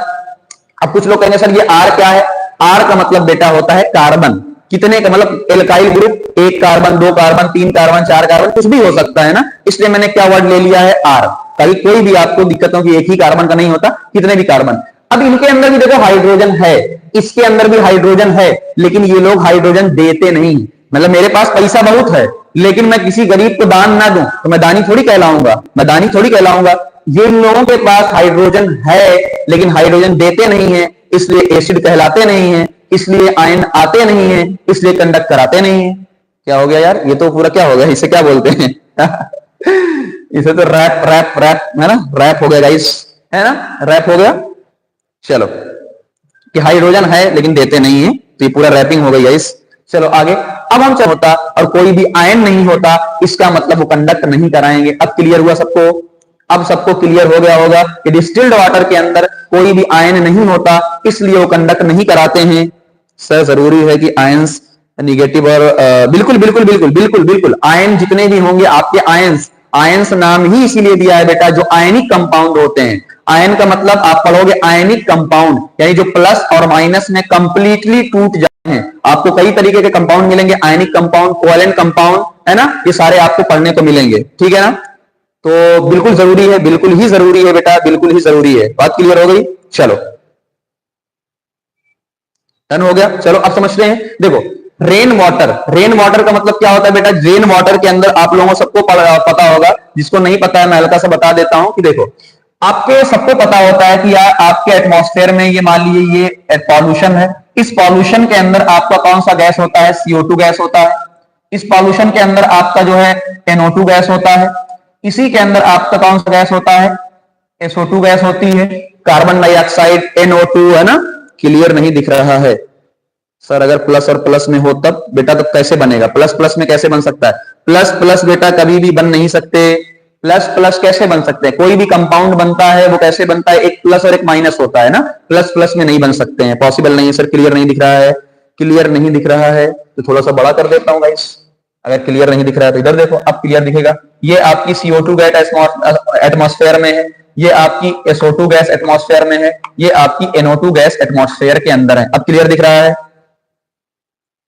अब कुछ लोग कहेंगे सर ये R क्या है, R का मतलब बेटा होता है कार्बन। कितने का मतलब, alkyl group, 1 carbon 2 carbon 3 carbon 4 carbon, कुछ भी हो सकता है ना, इसलिए मैंने क्या वर्ड ले लिया है, R। कभी कोई भी आपको दिक्कत हो कि एक ही कार्बन का नहीं होता, कितने भी कार्बन। अब इनके अंदर भी देखो हाइड्रोजन है, इसके अंदर भी हाइड्रोजन है, लेकिन ये लोग हाइड्रोजन देते नहीं। मतलब मेरे पास पैसा बहुत है, लेकिन मैं किसी गरीब को दान ना दूं तो मैं दानी थोड़ी कहलाऊंगा, मैं दानी थोड़ी कहलाऊंगा। ये लोगों के पास हाइड्रोजन है लेकिन हाइड्रोजन देते नहीं है, इसलिए एसिड कहलाते नहीं है, इसलिए आयन आते नहीं है, इसलिए कंडक्ट कराते नहीं है। क्या हो गया यार, ये तो पूरा क्या हो गया, इसे क्या बोलते हैं इसे तो रैप है ना, रैप हो गया गाइस, है ना, रैप हो गया। चलो कि हाइड्रोजन है लेकिन देते नहीं है, तो ये पूरा रैपिंग हो गई है इस। चलो आगे, अब हम होता और कोई भी आयन नहीं होता, इसका मतलब वो कंडक्ट नहीं कराएंगे। अब क्लियर हुआ सबको? अब सबको क्लियर हो गया होगा कि डिस्टिल्ड वाटर के अंदर कोई भी आयन नहीं होता, इसलिए वो कंडक्ट नहीं कराते हैं। सर जरूरी है कि आयंस निगेटिव और बिल्कुल बिल्कुल बिल्कुल बिल्कुल बिल्कुल आयन जितने भी होंगे आपके आयंस, आयंस नाम ही इसीलिए दिया है बेटा जो आयनिक कंपाउंड होते हैं। आयन का मतलब आप पढ़ोगे आयनिक कंपाउंड, यानी जो प्लस और माइनस में कंप्लीटली टूट जाते हैं। आपको कई तरीके के कंपाउंड मिलेंगे, आयनिक कंपाउंड, कोवेलेंट कंपाउंड, है ना, ये सारे आपको पढ़ने को मिलेंगे, ठीक है ना। तो बिल्कुल जरूरी है, बिल्कुल ही जरूरी है बेटा, बिल्कुल ही जरूरी है। बात क्लियर हो गई? चलो डन हो गया। चलो अब समझते हैं। देखो रेन वाटर, रेन वाटर का मतलब क्या होता है बेटा? रेन वाटर के अंदर आप लोगों को सबको पता होगा, जिसको नहीं पता है मैं हल्का सा बता देता हूं कि देखो आपके सबको पता होता है कि यार आपके एटमॉस्फेयर में ये मान लीजिए ये पॉल्यूशन है, इस पॉल्यूशन के अंदर आपका कौन सा गैस होता है? CO2 गैस होता है। इस पॉल्यूशन के अंदर आपका जो है NO2 गैस होता है। इसी के अंदर आपका कौन सा गैस होता है? SO2 गैस होती है। कार्बन डाइऑक्साइड NO2, है ना। क्लियर नहीं दिख रहा है सर? अगर प्लस और प्लस में हो तब बेटा, तो कैसे बनेगा? प्लस प्लस में कैसे बन सकता है? प्लस प्लस बेटा कभी भी बन नहीं सकते। प्लस प्लस कैसे बन सकते हैं? कोई भी कंपाउंड बनता है वो कैसे बनता है? एक प्लस और एक माइनस होता है ना, प्लस प्लस में नहीं बन सकते हैं, पॉसिबल नहीं है सर। क्लियर नहीं दिख रहा है? क्लियर नहीं दिख रहा है तो थोड़ा सा बड़ा कर देता हूं गाइस। अगर क्लियर नहीं दिख रहा है तो इधर देखो, अब क्लियर दिखेगा। ये आपकी CO2 गैस एटमॉस्फेयर में है, ये आपकी SO2 गैस एटमॉस्फेयर में है, ये आपकी NO2 गैस एटमॉस्फेयर के अंदर है। अब क्लियर दिख रहा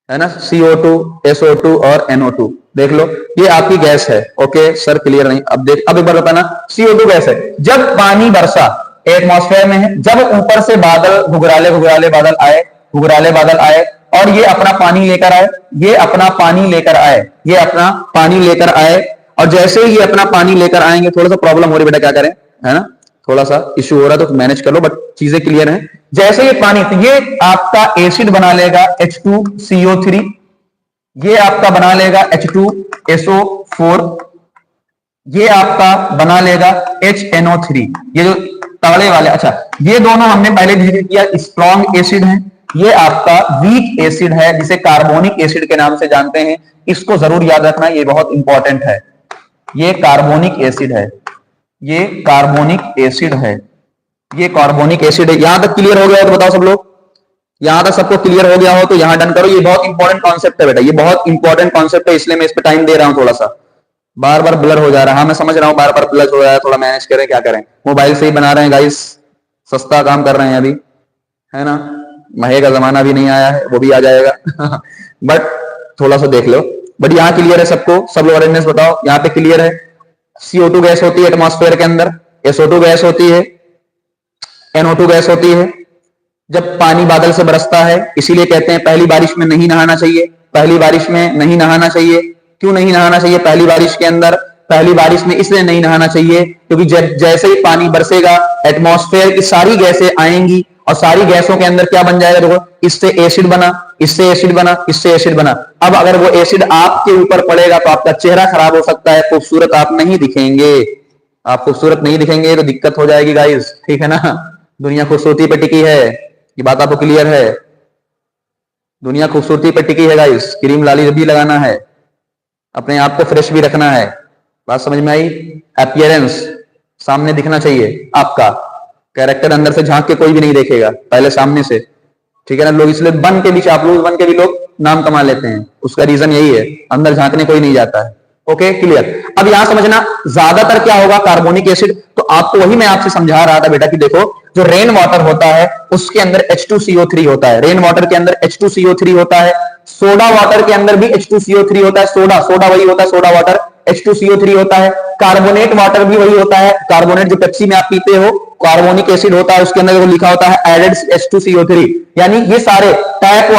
है ना? CO2, SO2 और NO2 देख लो, ये आपकी गैस है। ओके सर क्लियर नहीं? अब देख, अब एक बार बताना, CO2 गैस है। जब पानी बरसा एटमॉस्फेयर में है, जब ऊपर से बादल घुघराले घुघराले बादल आए, घुघराले बादल आए और ये अपना पानी लेकर आए, ये अपना पानी लेकर आए, ये अपना पानी लेकर आए, और जैसे ही ये अपना पानी लेकर आएंगे, थोड़ा सा प्रॉब्लम हो रही बेटा, क्या करें, है ना, थोड़ा सा इश्यू हो रहा है तो मैनेज कर लो, बट चीजें क्लियर हैं। जैसे ये पानी, तो ये आपका एसिड बना लेगा H2CO3, ये आपका बना लेगा H2SO4, ये आपका बना लेगा HNO3, ये जो तगड़े वाले। अच्छा, ये दोनों हमने पहले जिक्र किया, स्ट्रॉन्ग एसिड है। ये आपका वीक एसिड है, जिसे कार्बोनिक एसिड के नाम से जानते हैं। इसको जरूर याद रखना, ये बहुत इंपॉर्टेंट है। ये कार्बोनिक एसिड है, ये कार्बोनिक एसिड है, ये कार्बोनिक एसिड है। यहां तक क्लियर हो गया हो तो बताओ सब लोग, यहां तक सबको क्लियर हो गया हो तो यहां डन करो। ये बहुत इंपॉर्टेंट कॉन्सेप्ट है बेटा, ये बहुत इंपॉर्टेंट कॉन्सेप्ट है, इसलिए मैं इस पर टाइम दे रहा हूं। थोड़ा सा बार बार ब्लर हो जा रहा है, हाँ मैं समझ रहा हूं, बार बार ब्लर हो रहा है, थोड़ा मैनेज करें, क्या करें, मोबाइल से ही बना रहे हैं गाइस, सस्ता काम कर रहे हैं अभी, है ना। महे का जमाना भी नहीं आया है, वो भी आ जाएगा बट थोड़ा सा देख लो। बट यहाँ क्लियर है सबको? सब लोग अटेंडेंस बताओ, यहाँ पे क्लियर है? CO2 गैस होती है एटमॉस्फेयर के अंदर, SO2 गैस होती है, NO2 गैस होती है। जब पानी बादल से बरसता है, इसीलिए कहते हैं पहली बारिश में नहीं नहाना चाहिए, पहली बारिश में नहीं नहाना चाहिए। क्यों नहीं नहाना चाहिए पहली बारिश के अंदर? पहली बारिश में इसलिए नहीं नहाना चाहिए क्योंकि जैसे ही पानी बरसेगा, एटमॉस्फेयर की सारी गैसें आएंगी और सारी गैसों के अंदर क्या बन जाएगा? देखो, इससे एसिड बना, इससे एसिड बना, इससे एसिड बना। अब अगर वो एसिड आपके ऊपर पड़ेगा तो आपका चेहरा खराब हो सकता है, खूबसूरत आप नहीं दिखेंगे, आप खूबसूरत नहीं दिखेंगे तो दिक्कत हो जाएगी गाइस, ठीक है ना। दुनिया खूबसूरती पे टिकी है, ये बात आपको क्लियर है? दुनिया खूबसूरती पे टिकी है गाइस, क्रीम लाली भी लगाना है, अपने आप को फ्रेश भी रखना है। बात समझ में आई? अपीयरेंस सामने दिखना चाहिए आपका, कैरेक्टर अंदर से झांक के कोई भी नहीं देखेगा, पहले सामने से, ठीक है ना। लोग इसलिए बन के भी, चापलूस बन के भी लोग नाम कमा लेते हैं, उसका रीजन यही है, अंदर झांकने कोई नहीं जाता है। Okay clear? अब यहां समझना, ज्यादातर क्या होगा? Carbonic acid. तो आपको वही मैं आपसे समझा रहा था बेटा कि देखो, जो रेन वाटर होता है उसके अंदर H2CO3 होता है, रेन वाटर के अंदर H2CO3 होता है, सोडा वाटर के अंदर भी H2CO3 होता है, सोडा सोडा वही होता है, सोडा वाटर H2CO3 होता है, कार्बोनेट वाटर भी वही होता है, कार्बोनेट जो पेप्सी में आप पीते हो, कार्बोनिक एसिड होता है, उसके अंदर वो लिखा होता है एडेड H2CO3। यानी ये सारे टैप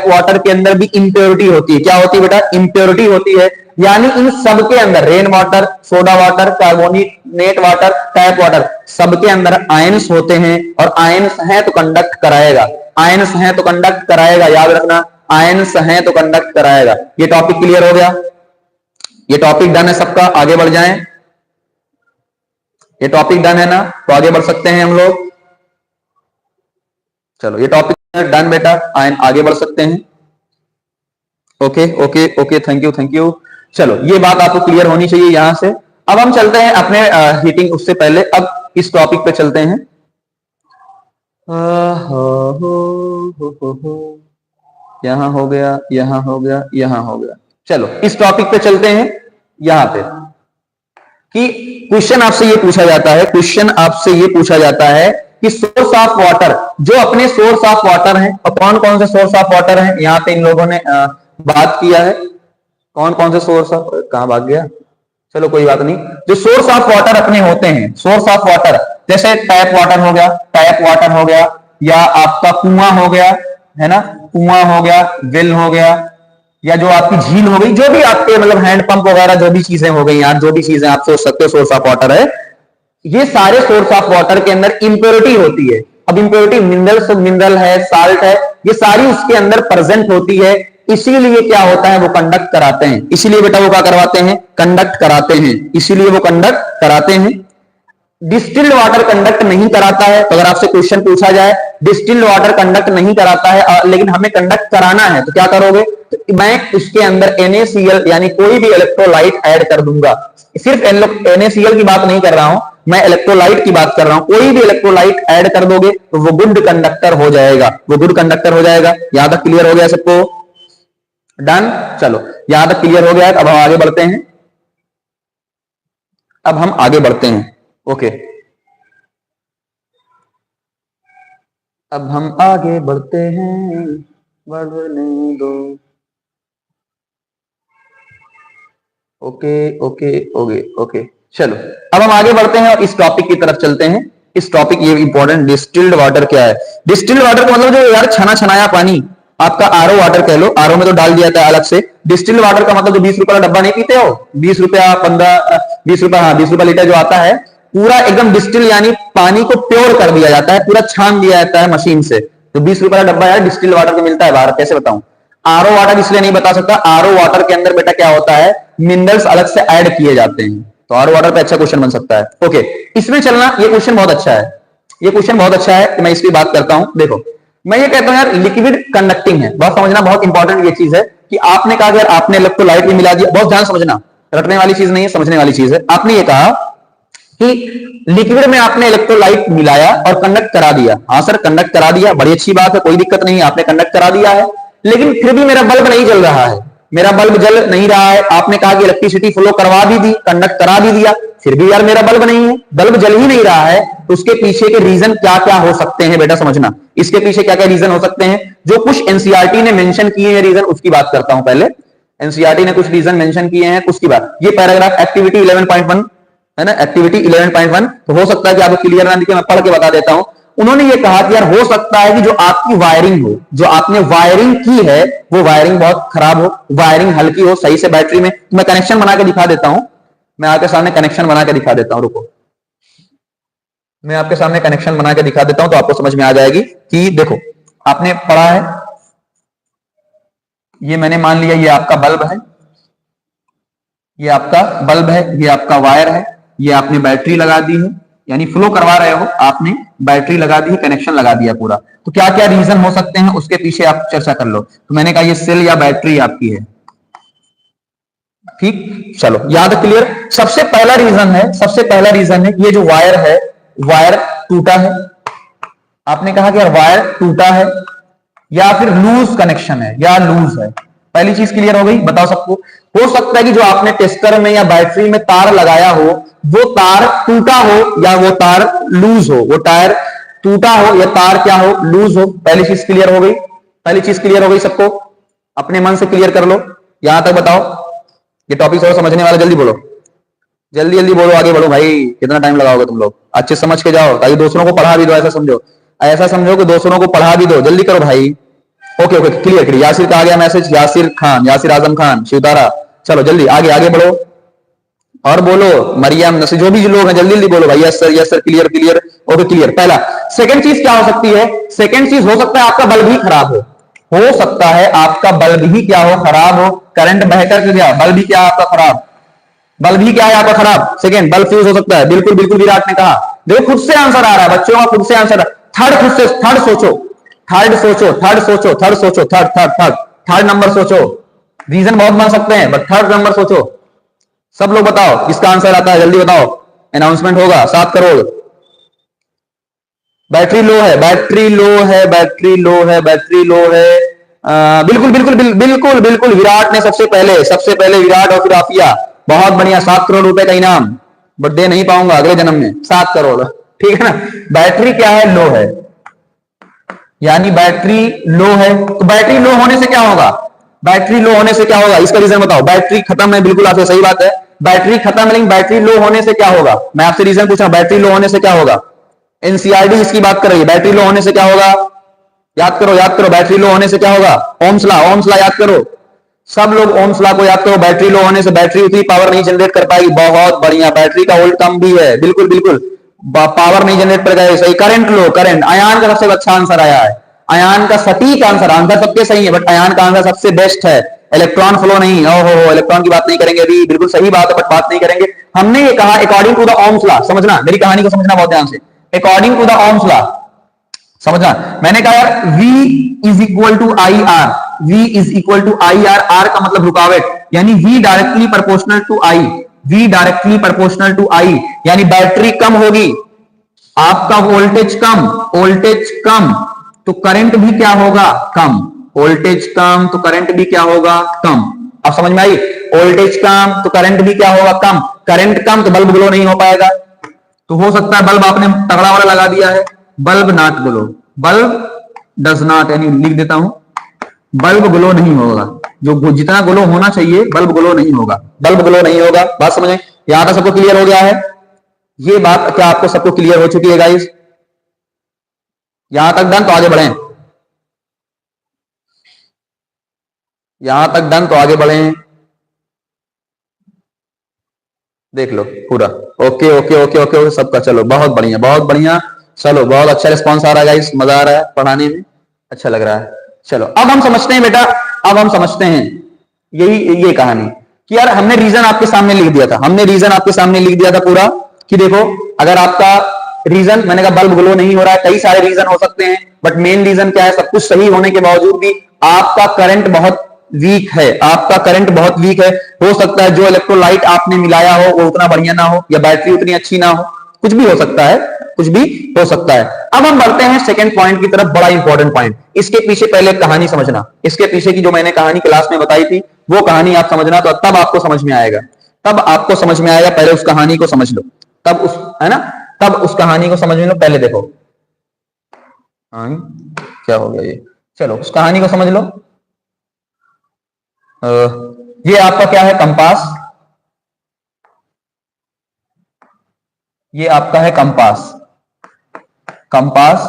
वाटर के अंदर भी इंप्योरिटी होती है। क्या होती है बेटा? इंप्योरिटी होती है। यानी इन सबके अंदर, rain water, soda water, carbonate water, tap water, सबके अंदर आयंस होते हैं, और आयंस हैं तो कंडक्ट कराएगा, आयंस हैं तो कंडक्ट कराएगा, याद रखना, आयंस हैं तो कंडक्ट कराएगा। ये टॉपिक क्लियर हो गया? ये टॉपिक डन है सबका? आगे बढ़ जाएं, ये टॉपिक डन है ना, तो आगे बढ़ सकते हैं हम लोग। चलो ये टॉपिक डन बेटा, आगे बढ़ सकते हैं। Okay okay okay, thank you. चलो ये बात आपको क्लियर होनी चाहिए यहां से। अब हम चलते हैं अपने हीटिंग, उससे पहले अब इस टॉपिक पे चलते हैं। यहां हो गया, यहां हो गया, यहां हो गया। चलो इस टॉपिक पे चलते हैं यहां पे कि क्वेश्चन आपसे ये पूछा जाता है कि सोर्स ऑफ वाटर, जो अपने सोर्स ऑफ वाटर हैं, और कौन कौन से सोर्स ऑफ वाटर हैं यहां पे इन लोगों ने बात किया है। कौन कौन से सोर्स ऑफ, कहां भाग गया, चलो कोई बात नहीं। जो सोर्स ऑफ वाटर अपने होते हैं, सोर्स ऑफ वाटर जैसे टैप वाटर हो गया, या आपका कुआं हो गया, है ना, कुआं हो गया, वेल हो गया, या जो आपकी झील हो गई, जो भी आपके मतलब हैंड पंप वगैरह जो भी चीजें हो गई यार, जो भी चीजें आप सोच सकते हो सोर्स ऑफ वाटर है, ये सारे सोर्स ऑफ वाटर के अंदर इंप्योरिटी होती है। अब इंप्योरिटी मिनरल है, साल्ट है, ये सारी उसके अंदर प्रेजेंट होती है। इसीलिए क्या होता है, वो कंडक्ट कराते हैं। इसीलिए बेटा वो क्या करवाते हैं, कंडक्ट कराते हैं। इसीलिए वो कंडक्ट कराते हैं। डिस्टिल्ड वाटर कंडक्ट नहीं कराता है। तो अगर आपसे क्वेश्चन पूछा जाए डिस्टिल्ड वाटर कंडक्ट नहीं कराता है लेकिन हमें कंडक्ट कराना है, तो क्या करोगे, तो मैं उसके अंदर NaCl यानी कोई भी इलेक्ट्रोलाइट ऐड कर दूंगा। सिर्फ NaCl की बात नहीं कर रहा हूं, मैं इलेक्ट्रोलाइट की बात कर रहा हूं। कोई भी इलेक्ट्रोलाइट ऐड कर दोगे तो वो गुड कंडक्टर हो जाएगा, यहां तक क्लियर हो गया सबको, डन। चलो यहां तक क्लियर हो गया है। अब हम आगे बढ़ते हैं। ओके, अब हम आगे बढ़ते हैं, बढ़ने दो। ओके, चलो अब हम आगे बढ़ते हैं और इस टॉपिक की तरफ चलते हैं। इस टॉपिक ये इंपॉर्टेंट, डिस्टिल्ड वाटर क्या है। डिस्टिल्ड वाटर का मतलब जो यार छनाया पानी, आपका आरओ वाटर कह लो, आरओ में तो डाल दिया था अलग से। डिस्टिल्ड वाटर का मतलब जो 20 रुपए का डब्बा नहीं पीते हो, 20 रुपया 15 20 रुपया, हाँ 20 रुपया लीटर जो आता है, पूरा एकदम डिस्टिल यानी पानी को प्योर कर दिया जाता है, पूरा छान दिया जाता है मशीन से। तो 20 रुपए का डब्बा यार डिस्टिल वाटर का मिलता है बाहर, कैसे बताऊं। आरओ वाटर इसलिए नहीं बता सकता, आरओ वाटर के अंदर बेटा क्या होता है, मिनरल्स अलग से ऐड किए जाते हैं। तो आरओ वाटर पे अच्छा क्वेश्चन बन सकता है। ओके, इसमें चलना, ये क्वेश्चन बहुत अच्छा है, कि मैं इसकी बात करता हूं। देखो मैं ये कहता हूं यार लिक्विड कंडक्टिंग है, बहुत समझना, बहुत इंपॉर्टेंट ये चीज है कि आपने कहा यार आपने इलेक्ट्रोलाइट में मिला दिया, बहुत ध्यान समझना, रटने वाली चीज नहीं है, समझने वाली चीज है। आपने ये कहा कि लिक्विड में आपने इलेक्ट्रोलाइट मिलाया और कंडक्ट करा दिया। हाँ सर कंडक्ट करा दिया, बड़ी अच्छी बात है, कोई दिक्कत नहीं है, आपने कंडक्ट करा दिया है, लेकिन फिर भी मेरा बल्ब नहीं जल रहा है, मेरा बल्ब जल नहीं रहा है। आपने कहा कि इलेक्ट्रिसिटी फ्लो करवा भी दी, कंडक्ट करा भी दिया, फिर भी यार मेरा बल्ब नहीं है, बल्ब जल ही नहीं रहा है। तो उसके पीछे के रीजन क्या क्या हो सकते हैं बेटा, समझना, इसके पीछे क्या क्या रीजन हो सकते हैं। जो कुछ एनसीईआरटी ने मेंशन किए हैं रीजन, उसकी बात करता हूं पहले। एनसीईआरटी ने कुछ रीजन मेंशन किए हैं, उसकी बात, ये पैराग्राफ एक्टिविटी 11.1 है ना, एक्टिविटी 11.1, तो हो सकता है कि आपको क्लियर ना दिखे, मैं पढ़ के बता देता हूं। उन्होंने ये कहा कि यार हो सकता है कि जो आपकी वायरिंग हो, जो आपने वायरिंग की है, वो वायरिंग बहुत खराब हो, वायरिंग हल्की हो सही से बैटरी में। तो मैं कनेक्शन बना के दिखा देता हूं, मैं आपके सामने कनेक्शन बना के दिखा देता हूं, रुको मैं आपके सामने कनेक्शन बना के दिखा देता हूं, तो आपको समझ में आ जाएगी कि देखो आपने पढ़ा है, ये मैंने मान लिया ये आपका बल्ब है, ये आपका बल्ब है, ये आपका वायर है, ये आपने बैटरी लगा दी है, यानी फ्लो करवा रहे हो, आपने बैटरी लगा दी है, कनेक्शन लगा दिया पूरा। तो क्या क्या रीजन हो सकते हैं उसके पीछे आप चर्चा कर लो। तो मैंने कहा ये सेल या बैटरी आपकी है, ठीक, चलो याद क्लियर। सबसे पहला रीजन है ये जो वायर है, वायर टूटा है। आपने कहा कि यार वायर टूटा है, या फिर लूज कनेक्शन है, या लूज है। पहली चीज क्लियर हो गई, बताओ सबको। हो सकता है कि जो आपने टेस्टर में या बैटरी में तार लगाया हो, वो तार टूटा हो या वो तार लूज हो, वो टायर टूटा हो या तार क्या हो, लूज हो। पहली चीज क्लियर हो गई सबको, अपने मन से क्लियर कर लो, यहां तक बताओ। ये टॉपिक थोड़ा समझने वाला, जल्दी बोलो, जल्दी बोलो, आगे बढ़ो भाई, कितना टाइम लगाओगे तुम लोग, अच्छे समझ के जाओ ताकि दूसरों को पढ़ा भी दो। ऐसा समझो कि दूसरों को पढ़ा भी दो, जल्दी करो भाई। Okay clear. यासिर का आ गया मैसेज, यासिर आजम खान, शिवतारा, चलो जल्दी आगे बढ़ो और बोलो। मरियम नसी, जो भी लोग हैं जल्दी बोलो भाई, yes sir, clear. Okay clear. पहला। सेकंड चीज क्या हो सकती है, सेकंड चीज हो सकता है आपका बल्ब ही खराब हो सकता है आपका बल्ब ही क्या हो, खराब हो, करंट बहकर गया, बल्ब ही क्या है आपका खराब, बल्ब ही क्या है आपका खराब। सेकंड, बल्ब फ्यूज हो सकता है, बिल्कुल विराट ने कहा। देखो खुद से आंसर आ रहा है बच्चों का, खुद से आंसर। थर्ड सोचो, थर्ड सोचो, थर्ड सोचो, थर्ड सोचो, third third third third number सोचो। रीजन बहुत बन सकते हैं बट थर्ड नंबर सोचो। सब लोग बताओ किसका आंसर आता है, जल्दी बताओ, अनाउंसमेंट होगा। 7 करोड़। बैटरी लो है, बैटरी लो है, बैटरी लो है, बैटरी लो है। बिल्कुल बिल्कुल बिल्कुल बिल्कुल विराट ने सबसे पहले विराट और फिर आफिया। बहुत बढ़िया, 7 करोड़ रुपए का इनाम, बट दे नहीं पाऊंगा अगले जन्म में। 7 करोड़, ठीक है ना। बैटरी क्या है, लो है, यानी बैटरी लो है। तो बैटरी लो होने से क्या होगा, बैटरी लो होने से क्या होगा, इसका रीजन बताओ। बैटरी खत्म है, बिल्कुल आपसे सही बात है, बैटरी खत्म है, लेकिन बैटरी लो होने से क्या होगा। मैं आपसे रीजन पूछा, बैटरी लो होने से क्या होगा। एनसीईआरटी इसकी बात कर रही है, बैटरी लो होने से क्या होगा। याद करो, याद करो, बैटरी लो होने से क्या होगा। ओम्स लॉ, ओम्स लॉ याद करो, सब लोग ओम्स लॉ को याद करो। बैटरी लो होने से बैटरी उतनी पावर नहीं जनरेट कर पाएगी। बहुत बढ़िया, बैटरी का वोल्ट कम भी है, बिल्कुल बिल्कुल, पावर नहीं जनरेट कर पाएगी। सही, करंट लो, करंट। अयान का सबसे अच्छा आंसर आया है, अयान का सटीक आंसर। आंसर सबके सही है बट अयान का आंसर सबसे बेस्ट है। इलेक्ट्रॉन फ्लो नहीं, ओहो इलेक्ट्रॉन की बात नहीं करेंगे अभी, बिल्कुल सही बात है बट बात नहीं करेंगे। हमने ये कहा according to the Ohm's law, समझना मेरी कहानी को, समझना बहुत ध्यान से। According to the Ohm's law समझना, मैंने कहा यार V is equal to I R, V is equal to I R, R का मतलब रुकावट, यानी V directly proportional to I, V directly proportional to I, यानी बैटरी कम होगी, आपका वोल्टेज कम, वोल्टेज कम तो करंट भी क्या होगा, कम। वोल्टेज कम तो करंट भी क्या होगा, कम। अब समझ में आई, वोल्टेज कम तो करंट भी क्या होगा, कम। करंट कम तो बल्ब ग्लो नहीं हो पाएगा। तो हो सकता है बल्ब आपने तगड़ा वाला लगा दिया है, bulb not glow, bulb does not, यानी लिख देता हूं, बल्ब ग्लो नहीं होगा, जो जितना ग्लो होना चाहिए बल्ब ग्लो नहीं होगा, बल्ब ग्लो नहीं होगा। बात समझे, यहां तक सबको क्लियर हो गया है। ये बात क्या आपको सबको क्लियर हो चुकी है गाइस, यहां तक डन तो आगे बढ़े, यहां तक डन तो आगे बढ़े, देख लो पूरा। Okay okay okay okay okay सबका, चलो बहुत बढ़िया बहुत बढ़िया, चलो बहुत अच्छा रिस्पॉन्स आ रहा है गाइस, मजा आ रहा है पढ़ाने में, अच्छा लग रहा है। चलो अब हम समझते हैं बेटा, अब हम समझते हैं यही ये कहानी कि यार हमने रीजन आपके सामने लिख दिया था, हमने रीजन आपके सामने लिख दिया था पूरा कि देखो अगर आपका रीजन, मैंने कहा बल्ब ग्लो नहीं हो रहा है, कई सारे रीजन हो सकते हैं बट मेन रीजन क्या है, सब कुछ सही होने के बावजूद भी आपका करंट बहुत वीक है, आपका करंट बहुत वीक है। हो सकता है जो इलेक्ट्रोलाइट आपने मिलाया हो वो उतना बढ़िया ना हो, या बैटरी उतनी अच्छी ना हो, कुछ भी हो सकता है, कुछ भी हो सकता है। अब हम बढ़ते हैं सेकंड पॉइंट की तरफ, बड़ा इंपॉर्टेंट पॉइंट। इसके पीछे पहले कहानी समझना, इसके पीछे की जो मैंने कहानी क्लास में बताई थी वो कहानी आप समझना, तो तब आपको समझ में आएगा, तब आपको समझ में आएगा। पहले उस कहानी को समझ लो, तब उस, है ना, तब उस कहानी को समझ लो। पहले देखो क्या हो गया ये, चलो उस कहानी को समझ लो। ये आपका क्या है, कंपास, ये आपका है कंपास, कंपास।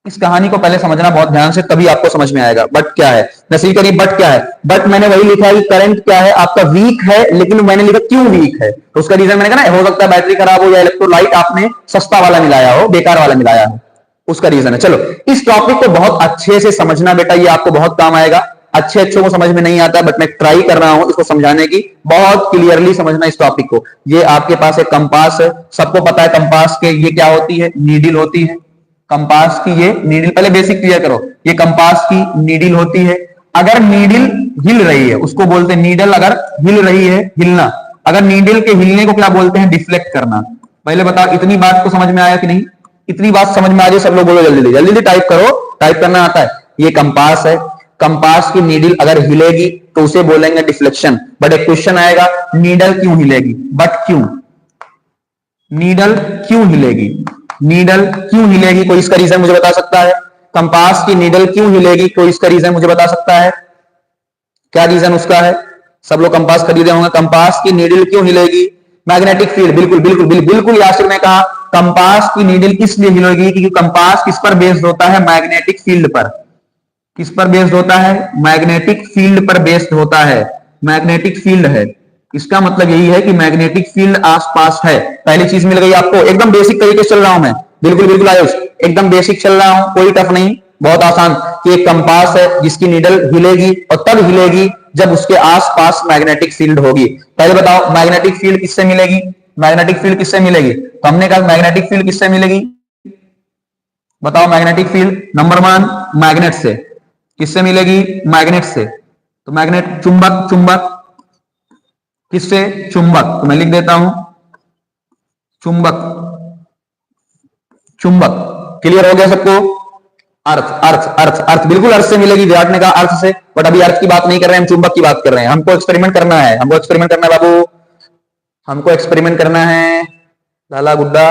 इस कहानी को पहले समझना बहुत ध्यान से, तभी आपको समझ में आएगा। बट क्या है, नसीब करिए, बट क्या है, बट मैंने वही लिखा है कि करंट क्या है आपका वीक है, लेकिन मैंने लिखा क्यों वीक है, तो उसका रीजन मैंने कहा ना, हो सकता है बैटरी खराब हो या इलेक्ट्रोलाइट आपने सस्ता वाला मिलाया हो, बेकार वाला मिलाया हो, उसका रीजन है। चलो इस टॉपिक को बहुत अच्छे से समझना बेटा, ये आपको बहुत काम आएगा। अच्छे अच्छों को समझ में नहीं आता बट मैं ट्राई कर रहा हूं इसको समझाने की, बहुत क्लियरली समझना इस टॉपिक को। ये आपके पास एक कंपास है, सबको पता है कंपास के ये क्या होती है, नीडल होती है। कंपास की ये नीडल, पहले बेसिक क्लियर करो, ये कंपास की नीडल होती है। अगर नीडल हिल रही है उसको बोलते हैं, नीडल अगर हिल रही है, हिलना, अगर नीडल के हिलने को क्या बोलते हैं, डिफ्लेक्ट करना। पहले बताओ इतनी बात को समझ में आया कि नहीं, इतनी बात समझ में आ रही, सब लोग बोलो जल्दी जल्दी जल्दी टाइप करो, टाइप करना आता है। ये कंपास है, कंपास की नीडल अगर हिलेगी तो उसे बोलेंगे डिफ्लेक्शन। बट एक क्वेश्चन आएगा, नीडल क्यों हिलेगी, बट क्यों, नीडल क्यों हिलेगी, नीडल क्यों हिलेगी, कोई इसका रीजन मुझे बता सकता है। कंपास की नीडल क्यों हिलेगी, कोई इसका रीजन मुझे बता सकता है, क्या रीजन उसका है। सब लोग कंपास खरीदे होंगे, कंपास की नीडल क्यों हिलेगी, मैग्नेटिक फील्ड, बिल्कुल बिल्कुल बिल्कुल यासिर ने कहा कंपास की नीडल इसलिए हिलेगी क्योंकि कंपास किस पर बेस्ड होता है, मैग्नेटिक फील्ड पर। किस पर बेस्ड होता है, मैग्नेटिक फील्ड पर बेस्ड होता है, मैग्नेटिक फील्ड है। इसका मतलब यही है कि मैग्नेटिक फील्ड आसपास है। पहली चीज मिल गई आपको, एकदम बेसिक तरीके से चल रहा हूं मैं, बिल्कुल बिल्कुल आयुष, एकदम बेसिक चल रहा हूं, कोई टफ नहीं, बहुत आसान। कि एक कंपास है जिसकी नीडल हिलेगी और तब हिलेगी जब उसके आसपास मैग्नेटिक फील्ड होगी। पहले बताओ मैग्नेटिक फील्ड किससे मिलेगी, मैग्नेटिक फील्ड किससे मिलेगी, तो हमने कहा मैग्नेटिक फील्ड किससे मिलेगी, बताओ magnetic field number one magnet से, किससे मिलेगी? मैग्नेट से। तो मैग्नेट चुंबक, चुंबक किससे? चुंबक। तो मैं लिख देता हूं चुंबक, चुंबक। क्लियर हो गया सबको? अर्थ, अर्थ, अर्थ, अर्थ बिल्कुल अर्थ से मिलेगी। विराट ने कहा अर्थ से, बट अभी अर्थ की बात नहीं कर रहे हैं, हम चुंबक की बात कर रहे हैं। हमको एक्सपेरिमेंट करना है, हमको एक्सपेरिमेंट करना है बाबू, हमको एक्सपेरिमेंट करना है लाला गुड्डा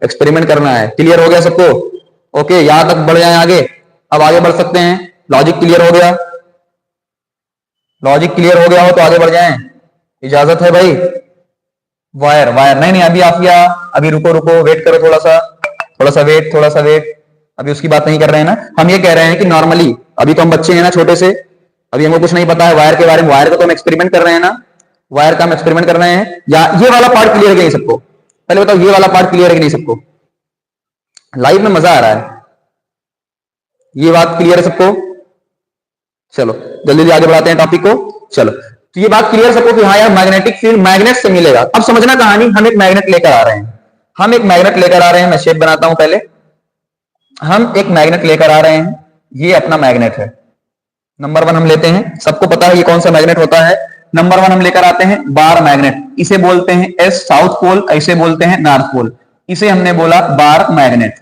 एक्सपेरिमेंट करना है। क्लियर हो गया सबको? ओके, यहां तक बढ़ जाए आगे। अब आगे बढ़ सकते हैं। लॉजिक क्लियर हो गया? लॉजिक क्लियर हो गया हो तो आगे बढ़ जाएं, इजाजत है भाई। वायर, वायर नहीं नहीं, अभी आप या अभी रुको रुको, वेट करो थोड़ा सा, थोड़ा सा वेट, थोड़ा सा वेट। अभी उसकी बात नहीं कर रहे हैं ना, हम ये कह रहे हैं कि नॉर्मली अभी तो हम बच्चे हैं ना छोटे से, अभी हमको कुछ नहीं पता है वायर के बारे में। वायर का तो हम एक्सपेरिमेंट कर रहे हैं ना, वायर का हम एक्सपेरिमेंट कर रहे हैं। या ये वाला पार्ट क्लियर है कि नहीं सबको? पहले बताओ ये वाला पार्ट क्लियर है कि नहीं सबको? लाइव में मजा आ रहा है? ये बात क्लियर है सबको? चलो जल्दी जल्दी आगे बढ़ाते हैं टॉपिक को। चलो, तो ये बात क्लियर सबको कि हाँ यार मैग्नेटिक फील्ड मैग्नेट से मिलेगा। अब समझना कहानी, हम एक मैग्नेट लेकर आ रहे हैं, हम एक मैग्नेट लेकर आ रहे हैं। मैं शेप बनाता हूं पहले। हम एक मैग्नेट लेकर आ रहे हैं, ये अपना मैग्नेट है। नंबर वन हम लेते हैं, सबको पता है ये कौन सा मैग्नेट होता है। नंबर वन हम लेकर आते हैं बार मैग्नेट, इसे बोलते हैं एस साउथ पोल, इसे बोलते हैं नॉर्थ पोल। इसे हमने बोला बार मैग्नेट।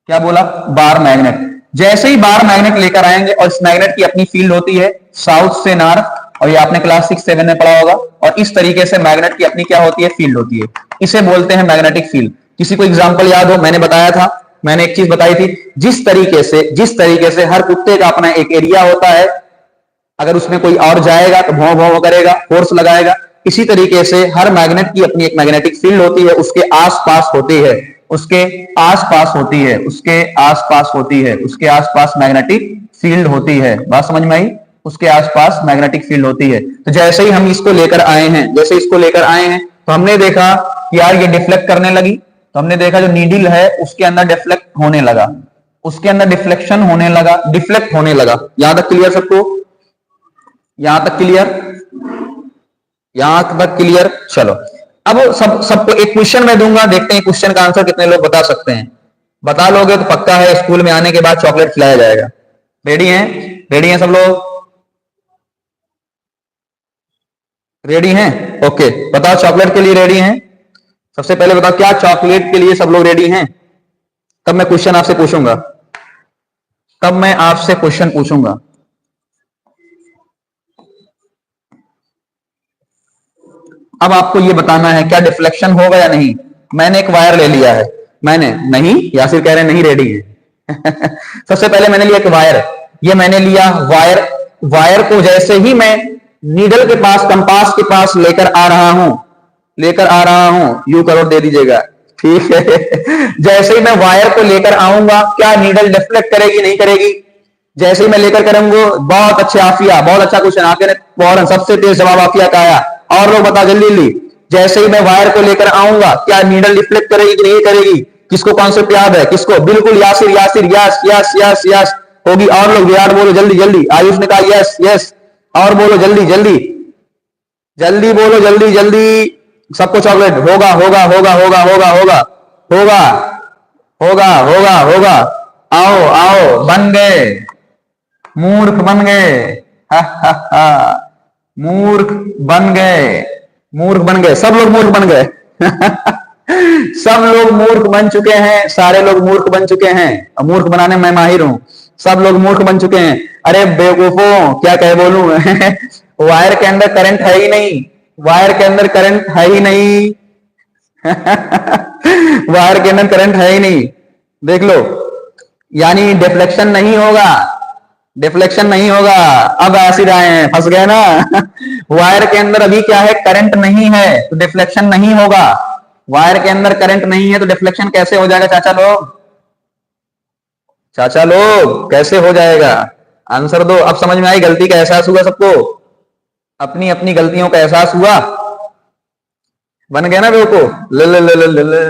क्या बोला? Bar magnet. जैसे ही बार मैग्नेट लेकर आएंगे, और इस मैग्नेट की अपनी फील्ड होती है साउथ से नॉर्थ, और ये आपने क्लास 6-7 में पढ़ा होगा। और इस तरीके से मैग्नेट की अपनी क्या होती है? फील्ड होती है। इसे बोलते हैं मैग्नेटिक फील्ड। किसी को एग्जांपल याद हो? मैंने बताया था, मैंने एक चीज बताई थी, जिस तरीके से हर कुत्ते का अपना एक एरिया होता है, अगर उसमें कोई और जाएगा तो भौं भौं करेगा, फोर्स लगाएगा। इसी तरीके से हर मैग्नेट की अपनी एक मैग्नेटिक फील्ड होती है, उसके आसपास होती है, उसके आसपास होती है, उसके आसपास होती है, उसके आसपास मैग्नेटिक फील्ड होती है। बात समझ में आई? उसके आसपास मैग्नेटिक फील्ड होती है। तो जैसे ही हम इसको लेकर आए हैं, जैसे इसको लेकर आए हैं, तो हमने देखा कि यार ये डिफ्लेक्ट करने लगी। तो हमने देखा जो नीडल है उसके अंदर डिफ्लेक्ट होने लगा, उसके अंदर डिफ्लेक्शन होने लगा, डिफ्लेक्ट होने लगा। यहां तक क्लियर सबको? यहां तक क्लियर? यहां तक क्लियर? चलो, अब सबको एक क्वेश्चन मैं दूंगा, देखते हैं क्वेश्चन का आंसर कितने लोग बता सकते हैं। बता लोगे तो पक्का है स्कूल में आने के बाद चॉकलेट खिलाया जाएगा। रेडी हैं? रेडी हैं सब लोग? रेडी हैं? ओके, बताओ चॉकलेट के लिए रेडी हैं? सबसे पहले बताओ क्या चॉकलेट के लिए सब लोग रेडी हैं? तब मैं क्वेश्चन आपसे पूछूंगा, तब मैं आपसे क्वेश्चन पूछूंगा। अब आपको ये बताना है क्या डिफ्लेक्शन होगा या नहीं। मैंने एक वायर ले लिया है, मैंने, नहीं यासिर कह रहे हैं नहीं रेडी है सबसे पहले मैंने लिया एक वायर, ये मैंने लिया वायर। वायर को जैसे ही मैं नीडल के पास, कंपास के पास लेकर आ रहा हूं, लेकर आ रहा हूं, यू करोड़ दे दीजिएगा, ठीक है जैसे ही मैं वायर को लेकर आऊंगा, क्या नीडल डिफ्लेक्ट करेगी नहीं करेगी? जैसे ही मैं लेकर करूंगा, बहुत अच्छे आफिया, बहुत अच्छा क्वेश्चन, आफिया ने फौरन सबसे तेज जवाब आफिया का आया। और लोग बता जल्दी जल्दी। जैसे ही मैं वायर को लेकर आऊंगा, क्या नीडल रिफ्लेक्ट करेगी कि नहीं करेगी? किसको कॉन्सेप्ट याद है? किसको? बिल्कुल Yasir, Yasir, yes yes yes yes होगी। और लोग विराट बोलो जल्दी जल्दी। आयुष ने कहा यस यस, और बोलो जल्दी जल्दी, जल्दी बोलो जल्दी जल्दी। सबको चॉकलेट होगा होगा होगा होगा होगा होगा होगा होगा होगा होगा। आओ आओ, बन गए, मूर्ख बन गए हा हा हा, मूर्ख बन गए, मूर्ख बन गए, सब लोग मूर्ख बन गए सब लोग मूर्ख बन चुके हैं, सारे लोग मूर्ख बन चुके हैं। मूर्ख बनाने में माहिर हूं। सब लोग मूर्ख बन चुके हैं। अरे बेवकूफों, क्या कह बोलूं वायर के अंदर करंट है ही नहीं, वायर के अंदर करंट है ही नहीं वायर के अंदर करंट है ही नहीं, देख लो। यानी डिफ्लेक्शन नहीं होगा, डिफ्लेक्शन नहीं होगा। अब एसिड आए हैं, फंस गए ना वायर के अंदर अभी क्या है? करंट नहीं है, तो डिफ्लेक्शन नहीं होगा। वायर के अंदर करंट नहीं है तो डिफ्लेक्शन कैसे हो जाएगा चाचा लोग? चाचा लोग कैसे हो जाएगा? आंसर दो। अब समझ में आई? गलती का एहसास हुआ सबको? अपनी अपनी गलतियों का एहसास हुआ? बन गया ना बेवकूफ? ले ले ले ले ले ले,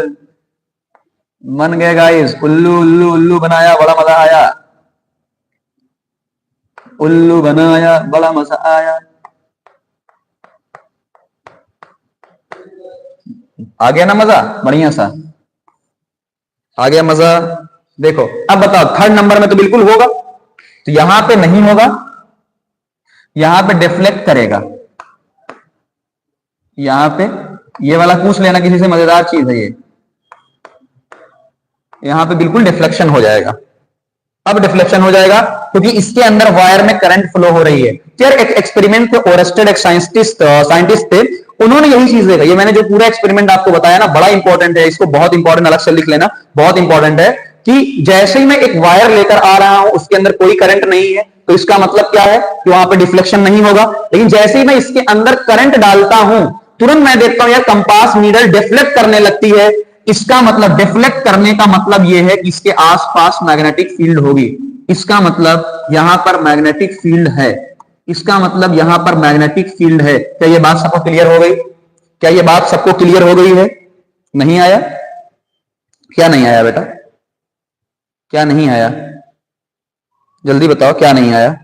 बन गए गाइस। उल्लू उल्लू उल्लू बनाया, बड़ा मजा आया। उल्लू बनाया, बड़ा मजा आया। आ गया ना मजा? बढ़िया सा आ गया मजा। देखो अब बताओ, थर्ड नंबर में तो बिल्कुल होगा, तो यहां पे नहीं होगा, यहां पे डिफ्लेक्ट करेगा। यहां पे ये वाला पूछ लेना किसी से, मजेदार चीज है ये। यहां पे बिल्कुल डिफ्लेक्शन हो जाएगा। अब डिफ्लेक्शन हो जाएगा क्योंकि इसके अंदर वायर में करंट फ्लो हो रही है। यार एक एक्सपेरिमेंट थे, ओरेस्टेड एक साइंटिस्ट थे, उन्होंने यही चीज देखा। ये मैंने जो पूरा एक्सपेरिमेंट आपको बताया ना, बड़ा इंपॉर्टेंट है, इसको बहुत इंपॉर्टेंट अलग से लिख लेना, बहुत इंपॉर्टेंट है। कि जैसे ही मैं एक वायर लेकर आ रहा हूं, उसके अंदर कोई करंट नहीं है, तो इसका मतलब क्या है कि वहां पे डिफ्लेक्शन नहीं होगा। लेकिन जैसे ही मैं इसके अंदर करंट डालता हूं, तुरंत मैं देखता हूं यार कंपास नीडल डिफ्लेक्ट करने लगती है। इसका मतलब डिफ्लेक्ट करने का मतलब यह है कि इसके आसपास मैग्नेटिक फील्ड होगी। इसका मतलब यहां पर मैग्नेटिक फील्ड है। इसका मतलब यहां पर मैग्नेटिक फील्ड है। क्या यह बात सबको क्लियर हो गई? क्या यह बात सबको क्लियर हो गई है? नहीं आया? क्या नहीं आया बेटा? क्या नहीं आया? जल्दी बताओ क्या नहीं आया?